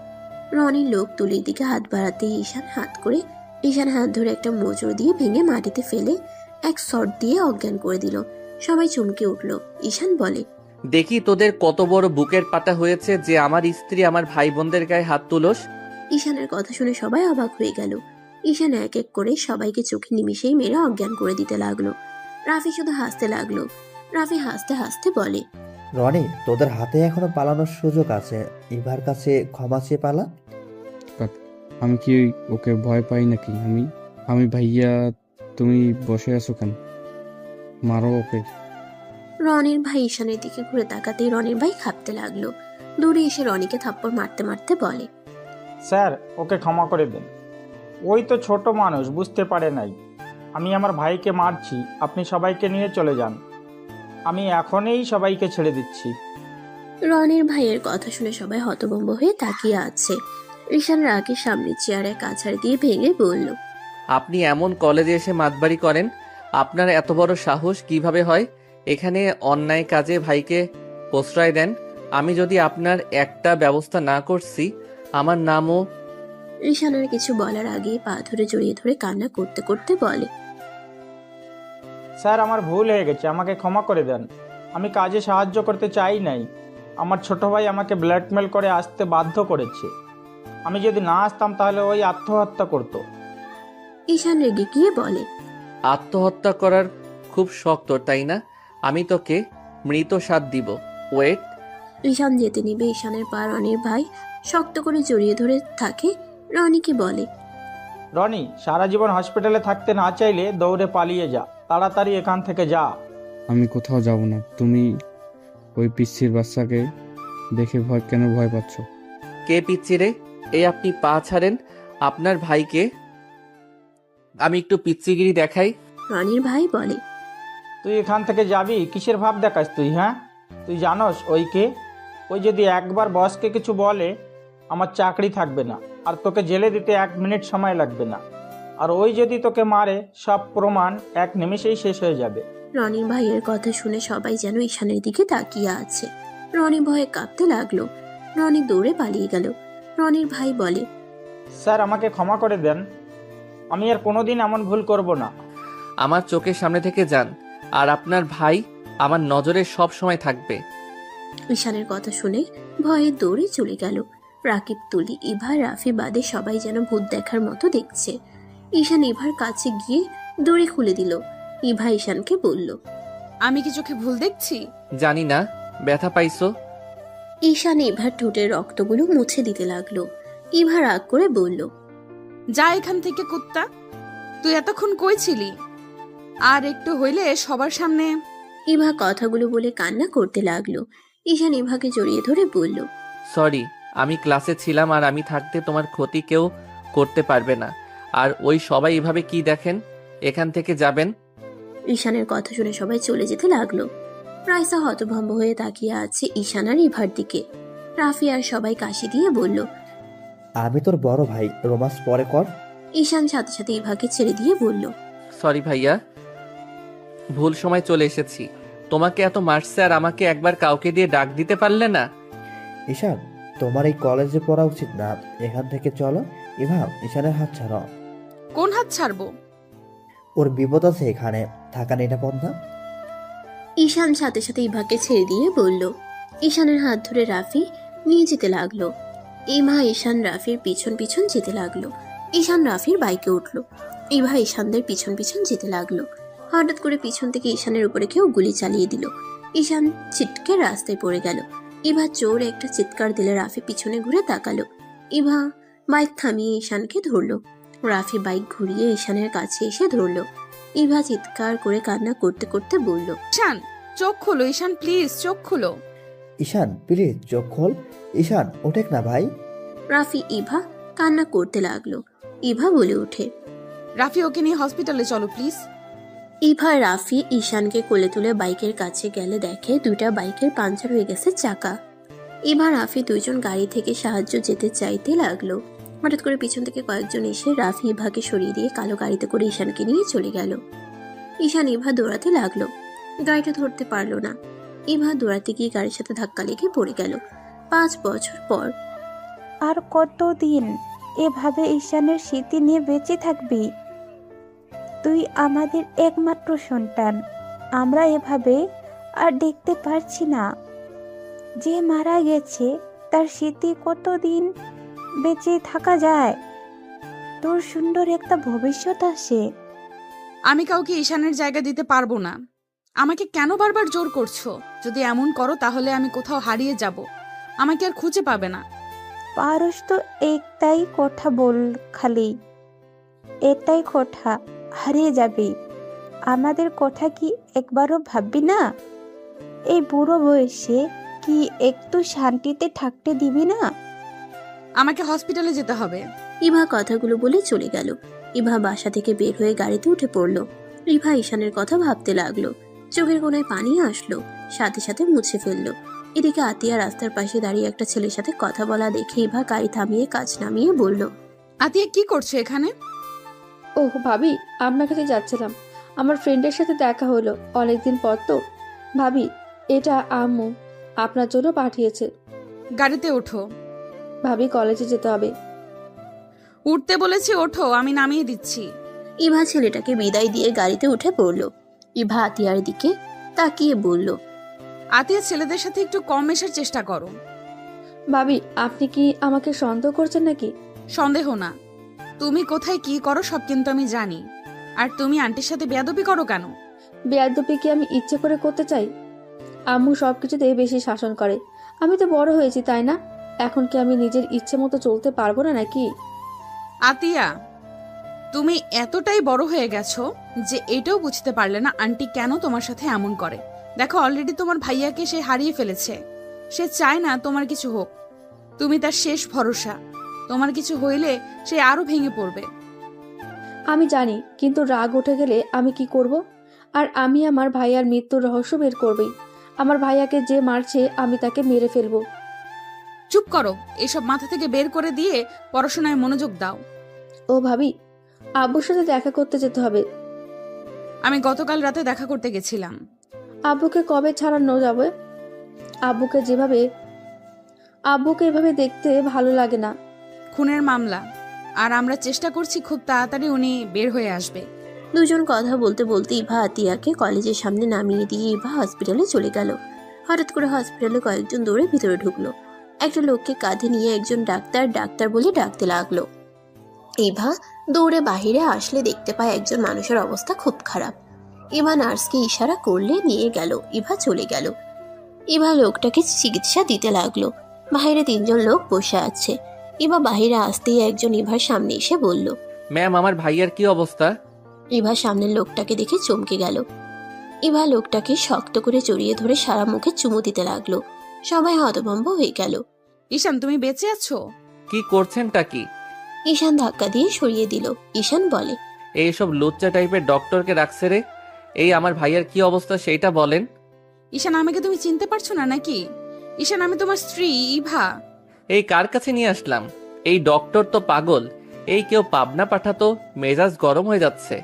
রনির লোক তুলির দিকে হাত বাড়াতেই ঈশান হাত ধরে একটা মোচড় দিয়ে ভেঙে মাটিতে ফেলে এক শট দিয়ে অজ্ঞান করে দিল। সবাই চমকে উঠল। ঈশান বলে, দেখি তোদের কত বড় বুকের পাটা হয়েছে যে আমার স্ত্রী আমার ভাই বোনদের গায়ে হাত তুলোস। ঈশানের কথা শুনে সবাই অবাক হয়ে গেল। ঈশান এক এক করে সবাইকে চোখে নিমিশেই মেরে অজ্ঞান করে দিতে লাগলো। রাফি শুধু হাসতে লাগলো। রাফি হাসতে হাসতে বলে, রনি, তোদের হাতে এখনো পালানোর সুযোগ আছে। ইভার কাছে ক্ষমা চেয়ে পালা। আমি কি ওকে ভয় পাই নাকি? আমি ভাইয়া, তুমি বসে আছো কেন? মারো ওকে। রনির ভাই ঈশানের দিকে ঘুরে তাকাতেই রনির ভাই কাঁপতে লাগলো। দূরে এসে রনিকে থাপ্পড় মারতে মারতে বলে, স্যার, ওকে ক্ষমা করে দেন। ওই তো ছোট মানুষ, বুঝতে পারে নাই। আমি আমার ভাইকে মারছি, আপনি সবাইকে নিয়ে চলে যান। আমি এখনই সবাইকে ছেড়ে দিচ্ছি। রনির ভাইয়ের কথা শুনে সবাই হতভম্ব হয়ে তাকিয়ে আছে। ঈশান রাগের সামনে চেয়ারে কাছাড় দিয়ে ভেঙে বলল, আপনি এমন কলেজে এসে মাতবাড়ি করেন? আপনার এত বড় সাহস কিভাবে হয়? এখানে অন্যায় কাজে ভাইকে প্রশ্রয় দেন। আমি যদি আপনার একটা ব্যবস্থা না করছি, আমার নামও। ঈশানের কিছু বলার আগে পা ধরে জড়িয়ে ধরে কান্না করতে করতে বলে, স্যার, আমার ভুল হয়ে গেছে, আমাকে ক্ষমা করে দেন। আমি কাজে সাহায্য করতে চাই নাই। আমার ছোট ভাই আমাকে ব্ল্যাকমেল করে আসতে বাধ্য করেছে। আমি যদি না আসতাম তাহলে ওই আত্মহত্যা করত। ঈশান রেগে গিয়ে বলে, আত্মহত্যা করার খুব শখ তোর, তাই না? আমি তোকে মৃত স্বাদ দিব। ওয়েট। ঈশান যেতে নিবে ঈশানের পা রনির ভাই শক্ত করে জড়িয়ে ধরে থাকে। রনিকে বলে, রনি, সারা জীবন হসপিটালে থাকতে না চাইলে দৌড়ে পালিয়ে যা। তাড়াতাড়ি এখান থেকে যা। আমি কোথাও যাব না। তুমি ওই পিচ্ছির বাচ্চাকে দেখে কেন ভয় পাচ্ছ? কে পিচ্ছি রে? এই আপনি পা ছাড়েন। আপনার ভাইকে আমি একটু পিচ্ছিগিরি দেখাই। রনির ভাই বলে, তুই এখান থেকে যাবি? কিসের ভাব দেখাস তুই? হ্যাঁ, তুই জানোস ওই কে? ওই যদি একবার বসকে কিছু বলে, আমার চাকরি থাকবে না, আর তোকে জেলে দিতে 1 মিনিট সময় লাগবে না। আর ওই যদি তোকে মারে, সব প্রমাণ 1 নিমেষেই শেষ হয়ে যাবে। রনির ভাইয়ের কথা শুনে সবাই যেন ঈশানের দিকে তাকিয়ে আছে। রনি ভয়ে কাঁপতে লাগলো। রনি দৌড়ে পালিয়ে গেল। রনির ভাই বলে, স্যার, আমাকে ক্ষমা করে দেন। আমি আর কোনোদিন এমন ভুল করব না। আমার চোখের সামনে থেকে যান, আর আপনার ভাই আমার নজরে সব সময় থাকবে। ঈশানের কথা শুনে ভয়ে দৌড়ে চলে গেল। রাকিব, তুলি, ইভা, রাফি বাদে সবাই যেন ভূত দেখার মতো দেখছে। ঈশান ইভার কাছে গিয়ে দড়ি খুলে দিল। ইভা ঈশানকে বলল, আমি কি চোখে ভুল দেখছি? জানি না। ব্যথা পাইছো? ঈশান ইভার ঠোঁটের রক্তগুলো মুছে দিতে লাগলো। ইভা রাগ করে বলল, যা এখান থেকে কুত্তা। তুই এতক্ষণ কই ছিলি? আর একটু হইলে সবার সামনে। ইভা কথাগুলো বলে কান্না করতে লাগলো। ঈশান ইভাকে জড়িয়ে ধরে বলল, সরি, আমি ক্লাসে ছিলাম, আর আমি থাকতে তোমার ক্ষতি কেউ করতে পারবে না। আর ওই সবাই এভাবে কি দেখেন? এখান থেকে যাবেন। ঈশানের কথা শুনে সবাই চলে যেতে লাগলো। রাইসা হতভম্ব হয়ে তাকিয়ে আছে ঈশান আর ইভার দিকে। রাফি আর সবাই কাশি দিয়ে বলল, আমি তোর বড় ভাই, রোমান্স পরে কর। ঈশান সাথে সাথে ইভাকে ছেড়ে দিয়ে বলল, সরি ভাইয়া, ভুল সময় চলে এসেছি। তোমাকে এত মারছে, আর আমাকে একবার কাউকে দিয়ে ডাক দিতে পারলে না? ঈশান, তোমার এই কলেজে পড়া উচিত না। এখান থেকে চলো। ইভা, ঈশানের হাত ছাড়ো। কোন হাত ছাড়বো? ওর বিপদ আছে, এখানে থাকা নিরাপদ না। ঈশান সাথে সাথে ইভাকে ছেড়ে দিয়ে বলল। ঈশানের হাত ধরে রাফি নিয়ে যেতে লাগলো। ইভা ঈশান রাফির পিছন পিছন যেতে লাগলো। ঈশান রাফির বাইকে উঠলো। ইভা ঈশানদের পিছন পিছন যেতে লাগলো। হঠাৎ করে পিছন থেকে ঈশানের উপরে কেউ গুলি চালিয়ে দিল। ঈশান ছিটকে রাস্তায় পড়ে গেল। ইভা জোরে একটা চিৎকার দিলে রাফি পিছনে ঘুরে তাকালো। ইভা বাইক থামিয়ে ঈশানকে ধরলো। রাফি বাইক ঘুরিয়ে ঈশানের কাছে এসে ধরলো। ইভা চিৎকার করে কান্না করতে করতে বলল, ঈশান, চোখ খোলো। ঈশান, প্লিজ চোখ খোলো। ঈশান, প্লিজ চোখ খোল। ঈশান, ওঠেক না ভাই। রাফি ইভা কান্না করতে লাগলো। ইভা বলে ওঠে, রাফি, ওকে নিয়ে হসপিটালে চলো প্লিজ। ইভা রাফি ঈশানকে কোলে তুলে বাইকের কাছে গেলে দেখে দুইটা বাইকের পাঞ্চার হয়ে গেছে চাকা। ইভা রাফি দুইজন গাড়ি থেকে সাহায্য যেতে চাইতে লাগলো। হঠাৎ করে পিছন থেকে কয়েকজন এসে রাফি ইভাকে সরিয়ে দিয়ে কালো গাড়িতে করে ঈশানকে নিয়ে চলে গেল। ঈশান ইভা দৌড়াতে লাগলো। গাড়িটা ধরতে পারলো না। ইভা দৌড়াতে গিয়ে গাড়ির সাথে ধাক্কা লেগে পড়ে গেল। 5 বছর পর। আর কতদিন এভাবে ঈশানের স্মৃতি নিয়ে বেঁচে থাকবি? তুই আমাদের একমাত্র সন্তান। আমরা এভাবে আর দেখতে পারছি না। যে মারা গেছে তার স্মৃতি কতদিন বেঁচে থাকা যায়? তোর সুন্দর একটা ভবিষ্যৎ আসে। আমি কাউকে ঈশানের জায়গা দিতে পারবো না। আমাকে কেন বারবার জোর করছো? যদি এমন করো তাহলে আমি কোথাও হারিয়ে যাব, আমাকে আর খুঁজে পাবে না। পারস তো একটাই কথা বল, খালি এটাই কথা, হারিয়ে যাবি। আমাদের কথা কি একবারও ভাববি না? এই বুড়ো বয়সে কি একটু শান্তিতে থাকতে দিবি না? আমাকে হসপিটালে যেতে হবে। ইভা কথাগুলো বলে চলে গেল। ইভা বাসা থেকে বের হয়ে গাড়িতে উঠে পড়ল। ইভা ঈশানের কথা ভাবতে লাগলো। চোখের কোণায় পানি আসলো, সাথে সাথে মুছে ফেললো। এদিকে আতিয়া রাস্তার পাশে দাঁড়িয়ে একটা ছেলের সাথে কথা বলা দেখে ইভা গাড়ি থামিয়ে কাজ নামিয়ে বলল, আতিয়া কি করছো এখানে? ওহ ভাবি, আপনার কাছে যাচ্ছিলাম। আমার ফ্রেন্ডের সাথে দেখা হলো অনেকদিন পর তো। ভাবি, এটা আম্মু আপনার জন্য পাঠিয়েছে। গাড়িতে ওঠো। ভাবি, কলেজে যেতে হবে। উঠতে বলেছি, ওঠো, আমি নামিয়ে দিচ্ছি। ইভা ছেলেটাকে বিদায় দিয়ে গাড়িতে উঠে পড়ল। ইভা আতিয়ার দিকে তাকিয়ে বলল, আতিয়া, ছেলেদের সাথে একটু কম মেশার চেষ্টা করো। ভাবি, আপনি কি আমাকে সন্দেহ করছেন নাকি? সন্দেহ না, তুমি কোথায় কি করো সব কিন্তু আমি জানি। আর তুমি আন্টির সাথে বেয়াদবি করো কেন? বেয়াদবি কি আমি ইচ্ছে করে করতে চাই? আম্মু সবকিছুতেই বেশি শাসন করে। আমি তো বড় হয়েছি, তাই না? এখন কি আমি নিজের ইচ্ছে মতো চলতে পারবো না নাকি? আতিয়া, তুমি এতটাই বড় হয়ে গেছো যে এটাও বুঝতে পারলে না আন্টি কেন তোমার সাথে এমন করে। দেখো, অলরেডি তোমার ভাইয়াকে সে হারিয়ে ফেলেছে। সে চায় না তোমার কিছু হোক। তুমি তার শেষ ভরসা। তোমার কিছু হইলে সে আরো ভেঙে পড়বে। আমি জানি, কিন্তু রাগ উঠে গেলে আমি কি করব? আর আমি আমার ভাইয়ার মৃত্যুর রহস্য বের করবই। আমার ভাইয়াকে যে মারছে আমি তাকে মেরে ফেলবো। চুপ করো, এসব মাথা থেকে বের করে দিয়ে পড়াশোনায় মনোযোগ দাও। ও ভাবি, আব্বুর সাথে দেখা করতে যেতে হবে। আমি গতকাল রাতে দেখা করতে গেছিলাম। আব্বুকে কবে ছাড়ানো যাবে? আব্বুকে এভাবে দেখতে ভালো লাগে না। খুনের মামলা, আর আমরা চেষ্টা করছি খুব তাড়াতাড়ি উনি বের হয়ে আসবে। দুজন কথা বলতে বলতে ইভা আতিয়াকে কলেজের সামনে নামিয়ে দিয়ে ইভা হসপিটালে চলে গেল। হঠাৎ করে হসপিটালে কয়েকজন দৌড়ে ভিতরে ঢুকলো। একটা লোককে কাঁধে নিয়ে একজন ডাক্তার ডাক্তার বলে ডাকতে লাগলো। ইভা দৌড়ে বাহিরে আসলে দেখতে পায় একজন মানুষের অবস্থা খুব খারাপ। ইভা নার্সকে ইশারা করলে নিয়ে গেল। ইভা চলে গেল। ইভা লোকটাকে চিকিৎসা দিতে লাগলো। বাহিরে তিনজন লোক বসে আছে। ইভা বাহিরে আসতেই একজন ইভার সামনে এসে বলল, ম্যাম, আমার ভাইয়ার কি অবস্থা? ইভা সামনের লোকটাকে দেখে চমকে গেল। ইভা লোকটাকে শক্ত করে জড়িয়ে ধরে সারা মুখে চুমু দিতে লাগলো। সবাই হতভম্ব হয়ে গেল। ঈশান, তুমি বেঁচে আছো? কি করছেনটা কি? ঈশান ধাক্কা দিয়ে সরিয়ে দিল। ঈশান বলে, এইসব লুচ্চা টাইপের ডক্টরকে রাখছে রে। এই আমার ভাইয়ার কি অবস্থা সেইটা বলেন। ঈশান, আমাকে তুমি চিনতে পারছো না নাকি? ঈশান, আমি তোমার স্ত্রী ইভা। এই কার কাছে নিয়ে আসলাম? এই ডক্টর তো পাগল। এই কেউ পাবনা পাঠাতো, মেজাজ গরম হয়ে যাচ্ছে।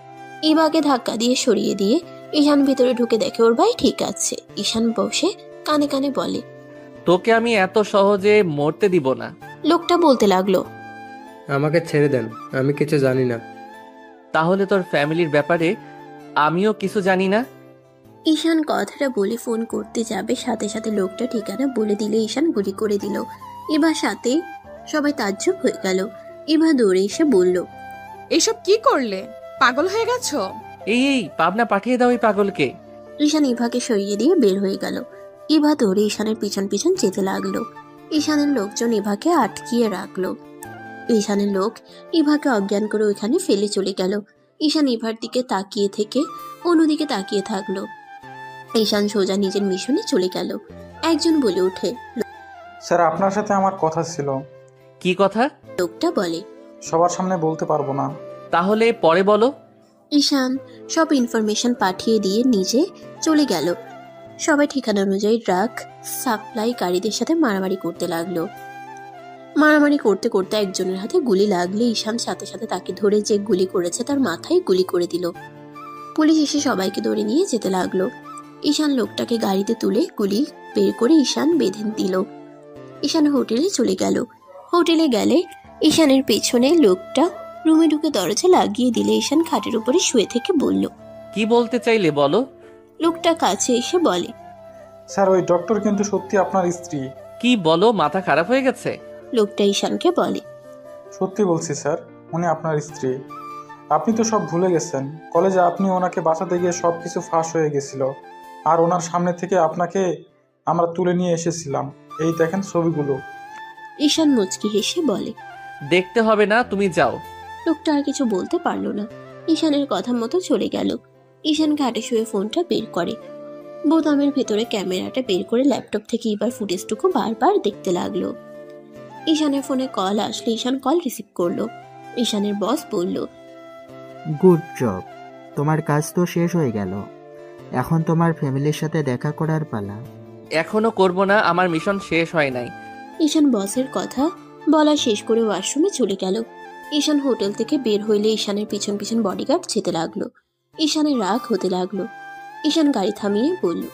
ইভাকে ধাক্কা দিয়ে সরিয়ে দিয়ে ঈশান ভিতরে ঢুকে দেখে ওর ভাই ঠিক আছে। ঈশান বসে কানে কানে বলে, তোকে আমি এত সহজে মরতে দিব না। লোকটা বলতে লাগলো, আমাকে ছেড়ে দেন, আমি কিছু জানি না। তাহলে তোর ফ্যামিলির ব্যাপারে আমিও কিছু জানি না? ঈশান কথাটা বলে ফোন করতে যাবে, সাথে সাথে লোকটা ঠিকানা বলে দিলে ঈশান গুলি করে দিল। ইভার সাথে সবাই তাজ্জব হয়ে গেল। ইভা দৌড়ে এসে বলল, এসব কি করলে? পাগল হয়ে গেছো? এই পাবনা পাঠিয়ে দাও এই পাগলকে। ঈশান ইভাকে সরিয়ে দিয়ে বের হয়ে গেল। ইভা দৌড়ে ঈশানের পিছন পিছন যেতে লাগলো। ঈশানের লোকজন ইভাকে আটকিয়ে রাখলো। ঈশানের লোক ইভাকে অজ্ঞান করে ওইখানে ফেলে চলে গেল। ঈশান ইভার দিকে তাকিয়ে থেকে অন্যদিকে তাকিয়ে থাকলো। ঈশান সোজা নিজের মিশনে চলে গেল। একজন বলে ওঠে, স্যার, আপনার সাথে আমার কথা ছিল। কি কথা? লোকটা বলে, সবার সামনে বলতে পারবো না। তাহলে পরে বলো। ঈশান সব ইনফরমেশন পাঠিয়ে দিয়ে নিজে চলে গেল। সবাই ঠিকানা অনুযায়ী ড্রাগ সাপ্লাই গাড়িদের সাথে মারামারি করতে লাগলো। মারামারি করতে করতে একজনের হাতে গুলি লাগলে ঈশান সাথে সাথে তাকে ধরে যে গুলি করেছে তার মাথায় গুলি করে দিল। পুলিশ এসে সবাইকে ধরে নিয়ে যেতে লাগলো। ঈশান লোকটাকে গাড়িতে তুলে গুলি বের করে ঈশান বেঁধে দিল। ঈশান হোটেলে চলে গেল। হোটেলে গেলে ঈশানের পেছনে লোকটা রুমে ঢুকে দরজা লাগিয়ে দিলে ঈশান খাটের উপরে শুয়ে থেকে বলল, কি বলতে চাইলে বলো। লোকটা কাছে এসে বলে, স্যার ওই ডক্টর কিন্তু সত্যি আপনার স্ত্রী। কি বলো, মাথা খারাপ হয়ে গেছে? লোকটা ঈশানকে বলে। সত্যি বলছি স্যার, উনি আপনার স্ত্রী। আপনি তো সব ভুলে গেছেন। কলেজে আপনি ওনাকে বাঁচাতে গিয়ে সব কিছু ফাঁস হয়ে গেছিল, আর ওনার সামনে থেকে আপনাকে আমরা তুলে নিয়ে এসেছিলাম। এই দেখেন ছবিগুলো। ঈশান মুচকি হেসে বলে। দেখতে হবে না, তুমি যাও। লোকটা আর কিছু বলতে পারলো না, ঈশানের কথা মতো চলে গেল। ঈশান ঘাটে শুয়ে ফোনটা বের করে, বোতামের ভেতরে ক্যামেরাটা বের করে ল্যাপটপ থেকে এবার ফুটেজটুকু বারবার দেখতে লাগলো। ঈশানের ফোনে কল আসলে ঈশান কল রিসিভ করলো। ঈশানের বস বলল, গুড জব, তোমার কাজ তো শেষ হয়ে গেল, এখন তোমার ফ্যামিলির সাথে দেখা করার পালা। এখনো করব না, আমার মিশন শেষ হয় নাই। ঈশান বসের কথা বলা শেষ করে ওয়াশরুমে চলে গেল। ঈশান হোটেল থেকে বের হইলে ঈশানের পিছন পিছন বডিগার্ড যেতে লাগলো। ঈশানের রাগ হতে লাগলো। ঈশান গাড়ি থামিয়ে বলল,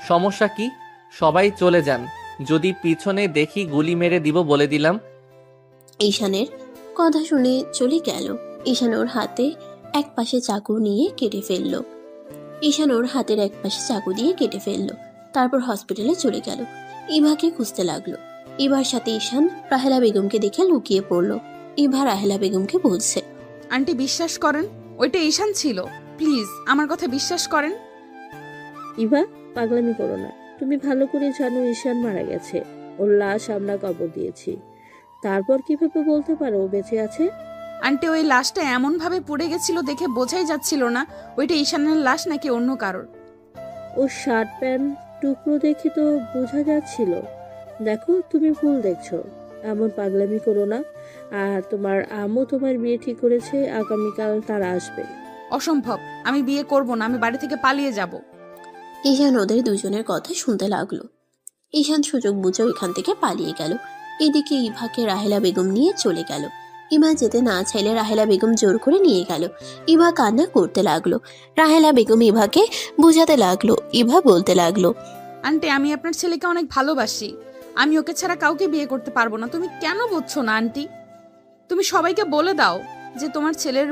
সমস্যা কি? সবাই চলে যান, যদি পিছনে দেখি গুলি মেরে দিব বলে দিলাম। ঈশানের কথা শুনে চলে গেল। ঈশান ওর হাতে এক পাশে চাকু নিয়ে কেটে ফেললো। ঈশান ওর হাতের এক পাশে চাকু দিয়ে কেটে ফেললো। তারপর হসপিটালে চলে গেল। ইভাকে খুঁজতে লাগলো। ইভার সাথে ঈশান রাহেলা বেগমকে দেখে লুকিয়ে পড়লো। ইভা রাহেলা বেগমকে বলছে, আন্টি বিশ্বাস করেন, ওইটা ঈশান ছিল, প্লিজ আমার কথা বিশ্বাস করেন। ইভা, পাগলামি করো না। তুমি ভালো করে জানো ঈশান মারা গেছে, ওর লাশ আমরা কবর দিয়েছি। তারপর কিভাবে বলতে পারো ও বেঁচে আছে? আন্টি ওই লাশটা এমন ভাবে পুড়ে গেছিল দেখে বোঝাই যাচ্ছিল না ওইটা ঈশানের লাশ নাকি অন্য কারোর। ওর শার্ট প্যান্ট টুকরো দেখে তো বোঝা যাচ্ছিল। দেখো, তুমি ভুল দেখছো। এমন পাগলামি করো না। আর তোমার আম্মু তোমার বিয়ে ঠিক করেছে, আগামীকাল তারা আসবে। অসম্ভব, আমি বিয়ে করব না, আমি বাড়ি থেকে পালিয়ে যাব। ঈশান ওদের দুজনের কথা শুনতে লাগলো। ঈশান সুযোগ বুঝে ওইখান থেকে পালিয়ে গেল। এদিকে ইভাকে রাহেলা বেগম নিয়ে চলে গেল। ইভা যেতে না চাইলে রাহেলা বেগম জোর করে নিয়ে গেল। ইভা কান্না করতে লাগলো। রাহেলা বেগম ইভাকে বুঝাতে লাগলো। ইভা বলতে লাগলো, আন্টি আমি আপনার ছেলেকে অনেক ভালোবাসি, আমি ওকে ছাড়া কাউকে বিয়ে করতে পারবো না। তুমি কেন বুঝছো না আন্টি? তুমি সবাইকে বলে দাও যে তোমার ছেলের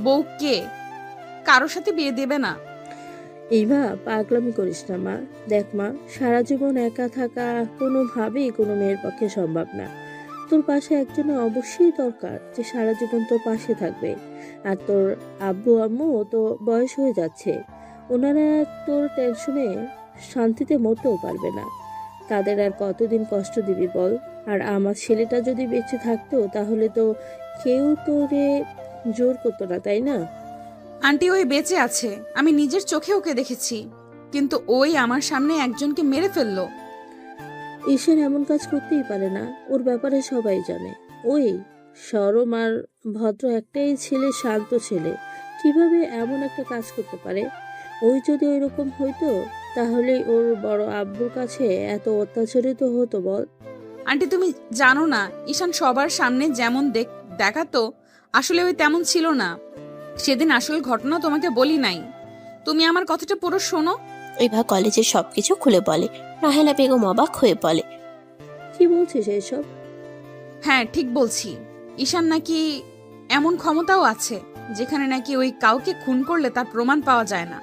বউ কে, কারোর সাথে বিয়ে দেবে না। ইভা, পাগলামি করিস না মা। দেখ মা, সারা জীবন একা থাকা কোনোভাবেই কোনো মেয়ের পক্ষে সম্ভব না। তোর পাশে একজন অবশ্যই দরকার যে সারা জীবন তোর পাশে থাকবে। আর তোর আব্বু আম্মু তো বয়স হয়ে যাচ্ছে, ওনারা তোর টেনশনে শান্তিতে মরতেও পারবে না। তাদের আর কতদিন কষ্ট দিবি বল? আর আমার ছেলেটা যদি বেঁচে থাকতো তাহলে তো কেউ তোরে জোর করতো না, তাই না? আন্টি ওই বেঁচে আছে, আমি নিজের চোখে ওকে দেখেছি, কিন্তু ওই আমার সামনে একজনকে মেরে ফেললো। ঈশান এমন কাজ করতেই পারে না, ওর ব্যাপারে সবাই জানে। ওই সরম আর ভদ্র একটাই ছেলে, শান্ত ছেলে, কিভাবে এমন একটা কাজ করতে পারে? ওই যদি ওইরকম হইতো তাহলে ওর বড় আব্বুর কাছে এত অত্যাচারিত হতো বল? আন্টি তুমি জানো না, ঈশান সবার সামনে যেমন দেখাতো আসলে ওই তেমন ছিল না। সেদিন আসল ঘটনা তোমাকে বলি নাই, তুমি আমার কথাটা পুরো শোনো। ইভা কলেজের সবকিছু খুলে বলে। রাহেলা বেগম অবাক হয়ে বলে, কি বলছিস এসব? হ্যাঁ ঠিক বলছি, ঈশান নাকি এমন ক্ষমতাও আছে যেখানে নাকি ওই কাউকে খুন করলে তার প্রমাণ পাওয়া যায় না।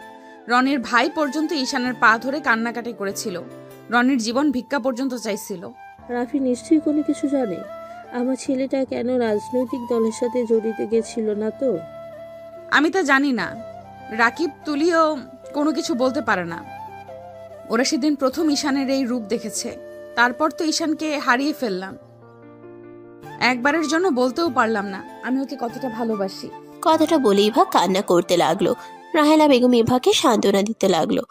রনির ভাই পর্যন্ত ঈশানের পা ধরে কান্নাকাটি করেছিল, রনির জীবন ভিক্ষা পর্যন্ত চাইছিল। রাফি নিশ্চয়ই কোনো কিছু জানে। আমার ছেলেটা কেন রাজনৈতিক দলের সাথে জড়িত গেছিল না তো? আমি তা জানি না, রাকিব তুলিও কোনো কিছু বলতে পারে না। ওরা সেদিন প্রথম ঈশানের এই রূপ দেখেছে, তারপর তো ঈশানকে হারিয়ে ফেললাম। একবারের জন্য বলতেও পারলাম না আমি ওকে কতটা ভালোবাসি। কথাটা বলে ইভা কান্না করতে লাগলো। রাহেলা বেগম ইভাকে সান্ত্বনা দিতে লাগলো।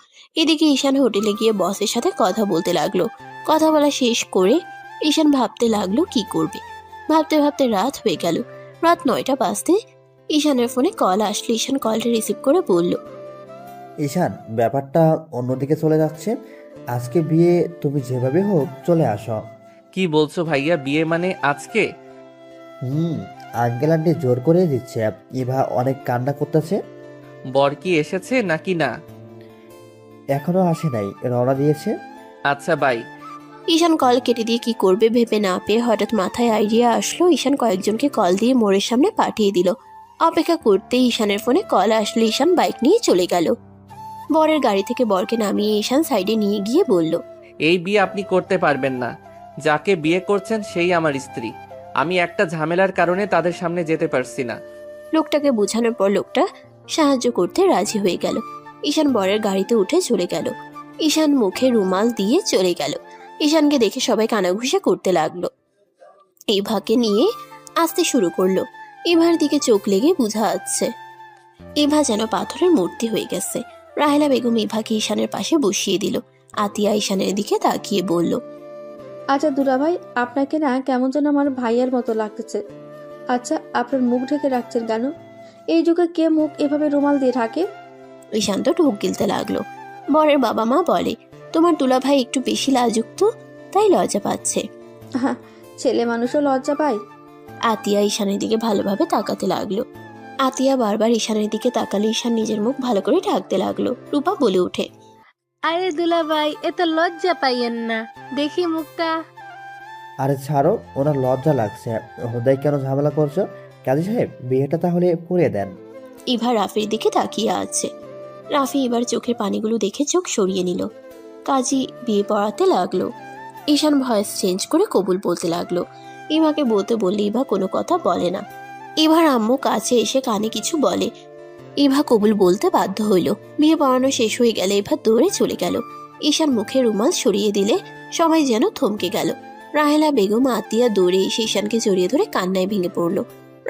এদিকে ঈশান হোটেলে গিয়ে বসের সাথে কথা বলতে লাগলো। কথা বলা শেষ করে ঈশান ভাবতে লাগলো কি করবে। ভাবতে ভাবতে রাত হয়ে গেল। রাত 9টা বাজতে ঈশানের ফোনে কল আসলে ঈশান কলটা রিসিভ করে বলল, ঈশান, ব্যাপারটা অন্যদিকে চলে যাচ্ছে। আজকে বিয়ে, তুমি যেভাবে হোক চলে আসো। কি বলছো ভাইয়া, বিয়ে মানে আজকে? আঙ্কেল আন্টি জোর করে দিচ্ছে। ইভা অনেক কান্না করতেছে। বর কি এসেছে নাকি না? এখনো আসে নাই, রওনা দিয়েছে। আচ্ছা বাই। ঈশান কল কেটে দিয়ে কি করবে ভেবে না পেয়ে হঠাৎ মাথায় আইডিয়া আসলো। ঈশান কয়েকজনকে কল দিয়ে মোড়ের সামনে পাঠিয়ে দিল। অপেক্ষা করতে ঈশানের ফোনে কল আসলে ঈশান বাইক নিয়ে চলে গেল। বরের গাড়ি থেকে বরকে নামিয়ে ঈশান সাইডে নিয়ে গিয়ে বলল, এই বিয়ে আপনি করতে পারবেন না। যাকে বিয়ে করছেন সেই আমার স্ত্রী। আমি একটা ঝামেলার কারণে তাদের সামনে যেতে পারছি না। লোকটাকে বোঝানোর পর লোকটা সাহায্য করতে রাজি হয়ে গেল। ঈশান বরের গাড়িতে উঠে চলে গেল। ঈশান মুখে রুমাল দিয়ে চলে গেল। ঈশানকে দেখে সবাই কানাঘুষা করতে লাগলো। ইভাকে নিয়ে আসতে শুরু করলো। ইভার দিকে চোখ লেগে বোঝা যাচ্ছে ইভা যেন পাথরের মূর্তি হয়ে গেছে। রাহেলা বেগম ইভাকে ঈশানের পাশে বসিয়ে দিল। আতিয়া ঈশানের দিকে তাকিয়ে বলল, আচ্ছা দুলাভাই, আপনাকে না কেমন যেন আমার ভাইয়ের মতো লাগতেছে। আচ্ছা, আপনার মুখ ঢেকে রাখছেন কেন? এই যুগে কে মুখ এভাবে রুমাল দিয়ে ঢাকে? ঈশান তো ঢোক গিলতে লাগলো। বরের বাবা মা বলে, তোমার দুলাভাই একটু বেশি লাজুক তো, তাই লজ্জা পাচ্ছে। হ্যাঁ, ছেলে মানুষও লজ্জা পায়। আতিয়া ঈশানের দিকে ভালোভাবে তাকাতে লাগলো। আতিয়া বারবার ঈশানের দিকে তাকালে ঈশান নিজের মুখ ভালো করে ঢাকতে লাগলো। রূপা বলে ওঠে, আরে দুলাভাই, এত লজ্জা পাইয়েন না, দেখি মুখটা। আরে ছাড়ো, ওনার লজ্জা লাগছে। হুদাই কেন ঝামেলা করছো? কাজী সাহেব, বিয়েটা তাহলে পড়িয়ে দেন। ইভা রাফির দিকে তাকিয়ে আছে। রাফি এবার চোখের পানিগুলো দেখে চোখ সরিয়ে নিল। কাজী বিয়ে পড়াতে লাগলো। ঈশান ভয়েস চেঞ্জ করে কবুল বলতে লাগলো। ইভাকে বলতে বললে ইভা কোনো কথা বলে না। ইভার আম্মু কাছে এসে কানে কিছু বলে। ইভা কবুল বলতে বাধ্য হইল। বিয়ে পড়ানো শেষ হয়ে গেলে ইভা দৌড়ে চলে গেল। ঈশান মুখে রুমাল সরিয়ে দিলে সবাই যেন থমকে গেল। রাহেলা বেগম আতিয়া দৌড়ে এসে ঈশানকে জড়িয়ে ধরে কান্নায় ভেঙে পড়ল।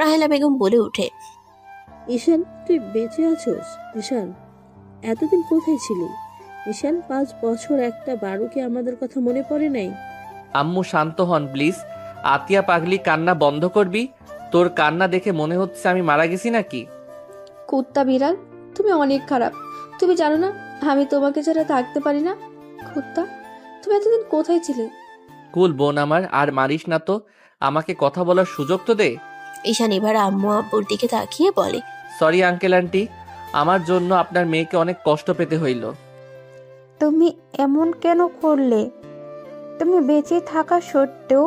রাহেলা বেগম বলে ওঠে, ঈশান, তুই বেঁচে আছোস? ঈশান, এতদিন কোথায় ছিলি? ঈশান, 5 বছর একটা বারোকে আমাদের কথা মনে পড়ে নাই? আম্মু শান্ত হন প্লিজ। আতিয়া পাগলি, কান্না বন্ধ করবি? তোর কান্না দেখে মনে হচ্ছে আমি মারা গেছি নাকি? কুত্তা বিড়াল, তুমি অনেক খারাপ। তুমি জানো না আমি তোমাকে ছাড়া থাকতে পারি না? কুত্তা, তুমি এতদিন কোথায় ছিলে? কুল বোন আমার, আর মারিস না তো। আমাকে কথা বলার সুযোগ তো দে। ঈশান এবার আম্মু আব্বুর দিকে তাকিয়ে বলে, সরি আঙ্কেল আন্টি, আমার জন্য আপনার মেয়েকে অনেক কষ্ট পেতে হইল। তুমি এমন কেন করলে? তুমি বেঁচে থাকা সত্ত্বেও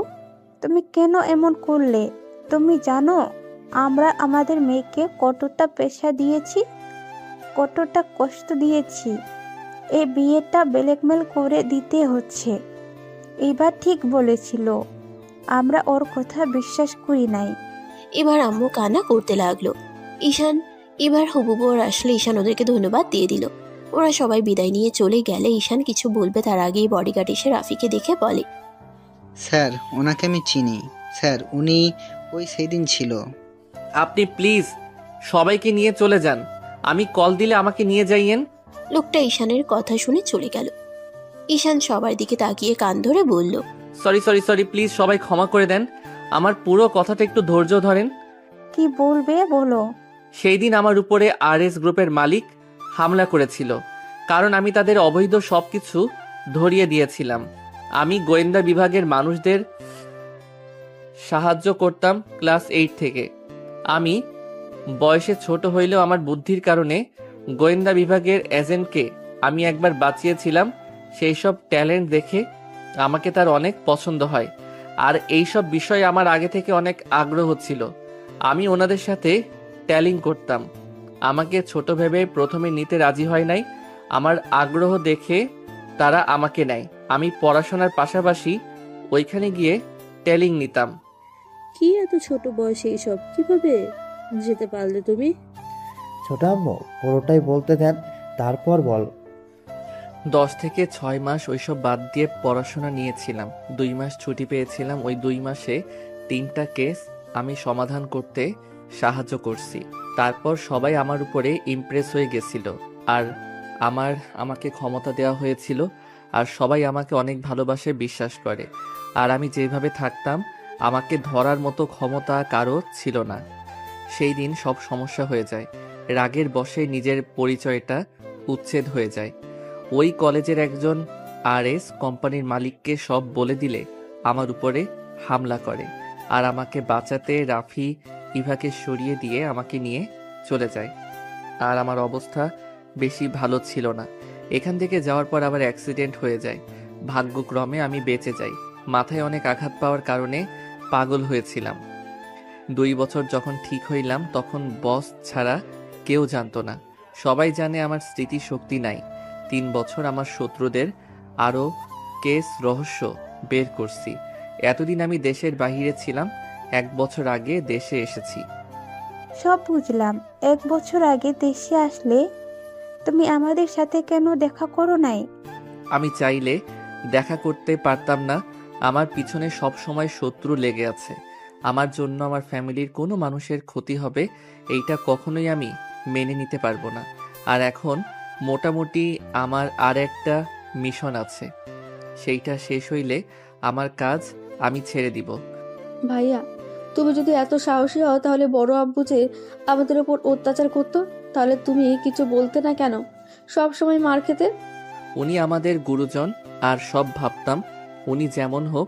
তুমি কেন এমন করলে? তুমি জানো আমরা আমাদের মেয়েকে কতটা পেশা দিয়েছি, কতটা কষ্ট দিয়েছি। এই বিয়েটা ব্ল্যাকমেল করে দিতে হচ্ছে। এবার ঠিক বলেছিল, আমরা ওর কথা বিশ্বাস করি নাই। এবার আম্মু কান্না করতে লাগলো। ঈশান এবার হবু বর আসলে ঈশান ওদেরকে ধন্যবাদ দিয়ে দিল। ওরা সবাই বিদায় নিয়ে চলে গেলে ঈশান কিছু বলবে তার আগেই বডিগার্ড এসে রাফিকে দেখে বলে, স্যার, ওনাকে আমি চিনি স্যার, উনি ওই সেই দিন ছিল। আপনি প্লিজ সবাইকে নিয়ে চলে যান। আমি কল দিলে আমাকে নিয়ে যাইয়েন। লোকটা ঈশানের কথা শুনে চলে গেল। ঈশান সবার দিকে তাকিয়ে কান ধরে বলল, সরি সরি সরি, প্লিজ সবাই ক্ষমা করে দেন। আমার পুরো কথাটা একটু ধৈর্য ধরেন। কি বলবে বলো? সেই দিন আমার উপরে RS গ্রুপের মালিক হামলা করেছিল, কারণ আমি তাদের অবৈধ সবকিছু ধরিয়ে দিয়েছিলাম। আমি গোয়েন্দা বিভাগের মানুষদের সাহায্য করতাম ক্লাস 8 থেকে। আমি বয়সে ছোট হইলেও আমার বুদ্ধির কারণে গোয়েন্দা বিভাগের এজেন্টকে আমি একবার বাঁচিয়েছিলাম। সেই সব ট্যালেন্ট দেখে আমাকে তার অনেক পছন্দ হয়, আর এইসব বিষয়ে আমার আগে থেকে অনেক আগ্রহ ছিল। আমি ওনাদের সাথে ট্যালিং করতাম। আমাকে ছোট ভেবে প্রথমে নিতে রাজি হয় নাই। আমার আগ্রহ দেখে তারা আমাকে নেয়। আমি পড়াশোনার পাশাপাশি ওইখানে গিয়ে ট্যালিং নিতাম। কি এত ছোট বয়সে এইসব কিভাবে যেতে পারলে তুমি? ছোট আম্মু, পুরোটাই বলতে দেন, তারপর বল। 10 থেকে 6 মাস ওইসব বাদ দিয়ে পড়াশোনা নিয়েছিলাম। 2 মাস ছুটি পেয়েছিলাম। ওই 2 মাসে 3টা কেস আমি সমাধান করতে সাহায্য করছি। তারপর সবাই আমার উপরে ইমপ্রেস হয়ে গেছিল, আর আমাকে ক্ষমতা দেওয়া হয়েছিল, আর সবাই আমাকে অনেক ভালোবাসে, বিশ্বাস করে। আর আমি যেভাবে থাকতাম, আমাকে ধরার মতো ক্ষমতা কারো ছিল না। সেই দিন সব সমস্যা হয়ে যায়। রাগের বশে নিজের পরিচয়টা উচ্ছেদ হয়ে যায়। ওই কলেজের একজন RS কোম্পানির মালিককে সব বলে দিলে আমার উপরে হামলা করে, আর আমাকে বাঁচাতে রাফি ইভাকে সরিয়ে দিয়ে আমাকে নিয়ে চলে যায়। আর আমার অবস্থা বেশি ভালো ছিল না। এখান থেকে যাওয়ার পর আবার অ্যাক্সিডেন্ট হয়ে যায়। ভাগ্যক্রমে আমি বেঁচে যাই। মাথায় অনেক আঘাত পাওয়ার কারণে পাগল হয়েছিলাম। 2 বছর যখন ঠিক হইলাম, তখন বস ছাড়া কেউ জানতো না। সবাই জানে আমার স্মৃতি শক্তি নাই। 3 বছর আমার শত্রুদের আরও কেস রহস্য বের করছি। এতদিন আমি দেশের বাহিরে ছিলাম, 1 বছর আগে দেশে এসেছি। সব বুঝলাম। 1 বছর আগে দেশে আসলে তুমি আমাদের সাথে কেন দেখা করো নাই? আমি চাইলে দেখা করতে পারতাম না। আমার পিছনে সব সময় শত্রু লেগে আছে। আমার জন্য আমার ফ্যামিলির কোনো মানুষের ক্ষতি হবে এইটা কখনোই আমি মেনে নিতে পারবো না। আর এখন মোটামুটি আমার আর একটা মিশন আছে, সেইটা শেষ হইলে আমার কাজ আমি ছেড়ে দিব। ভাইয়া, তুমি যদি এত সাহসী হও তাহলে বড় আব্বু যে আমাদের ওপর অত্যাচার করতো, তাহলে তুমি কিছু বলতে না কেন? সব সময় মার খেতে। উনি আমাদের গুরুজন আর সব ভাবতাম উনি যেমন হোক,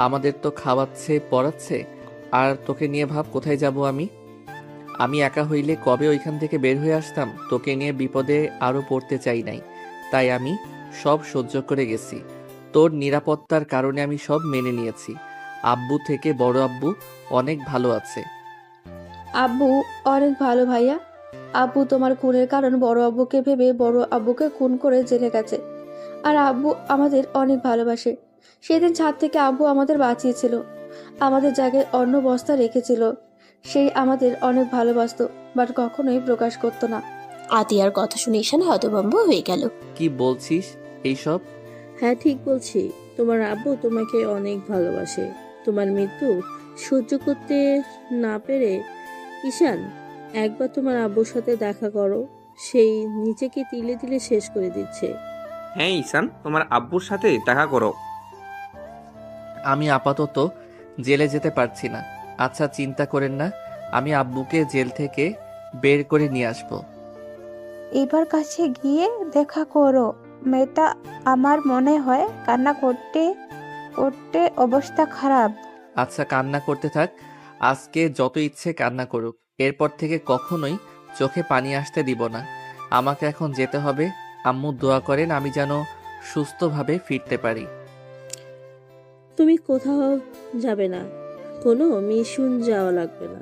আমাদের তো খাওয়াচ্ছে পড়াচ্ছে। আর তোকে নিয়ে ভাব কোথায় যাব আমি একা হইলে কবে ওইখান থেকে বের হয়ে আসতাম। তোকে নিয়ে বিপদে আরো পড়তে চাই নাই, তাই আমি সব সহ্য করে গেছি। তোর নিরাপত্তার কারণে আমি সব মেনে নিয়েছি। আব্বু থেকে বড় আব্বু অনেক ভালো আছে। আব্বু অনেক ভালো ভাইয়া। আব্বু তোমার খুনের কারণ বড় আব্বুকে ভেবে বড় আব্বুকে খুন করে জেলে গেছে। আর আব্বু আমাদের অনেক ভালোবাসে। সেদিন ছাদ থেকে আব্বু আমাদের বাঁচিয়েছিল, আমাদের জায়গায় অন্য বস্তা রেখেছিল। সেই আমাদের অনেক ভালোবাসতো, বাট কখনোই প্রকাশ করতো না। আতিয়ার কথা শুনে ঈশান হতভম্ব হয়ে গেল। কি বলছিস এইসব? হ্যাঁ ঠিক বলছি, তোমার আব্বু তোমাকে অনেক ভালোবাসে। তোমার মৃত্যু সহ্য করতে না পেরে ঈশান একবার তোমার আব্বুর সাথে দেখা করো, সেই নিজেকে তিলে তিলে শেষ করে দিচ্ছে। হ্যাঁ ঈশান, তোমার আব্বুর সাথে দেখা করো। আমি আপাতত জেলে যেতে পারছি না। আচ্ছা চিন্তা করেন না, আমি আব্বুকে জেল থেকে বের করে নিয়ে আসব। এবার কাছে গিয়ে দেখা করো। মেয়েটা আমার মনে হয় কান্না করতে করতে অবস্থা খারাপ। আচ্ছা কান্না করতে থাক, আজকে যত ইচ্ছে কান্না করুক। এরপর থেকে কখনোই চোখে পানি আসতে দিব না। আমাকে এখন যেতে হবে। আম্মু দোয়া করেন আমি যেন সুস্থভাবে ফিরতে পারি। তুমি কোথাও যাবে না, কোনো মিশন যাওয়া লাগবে না।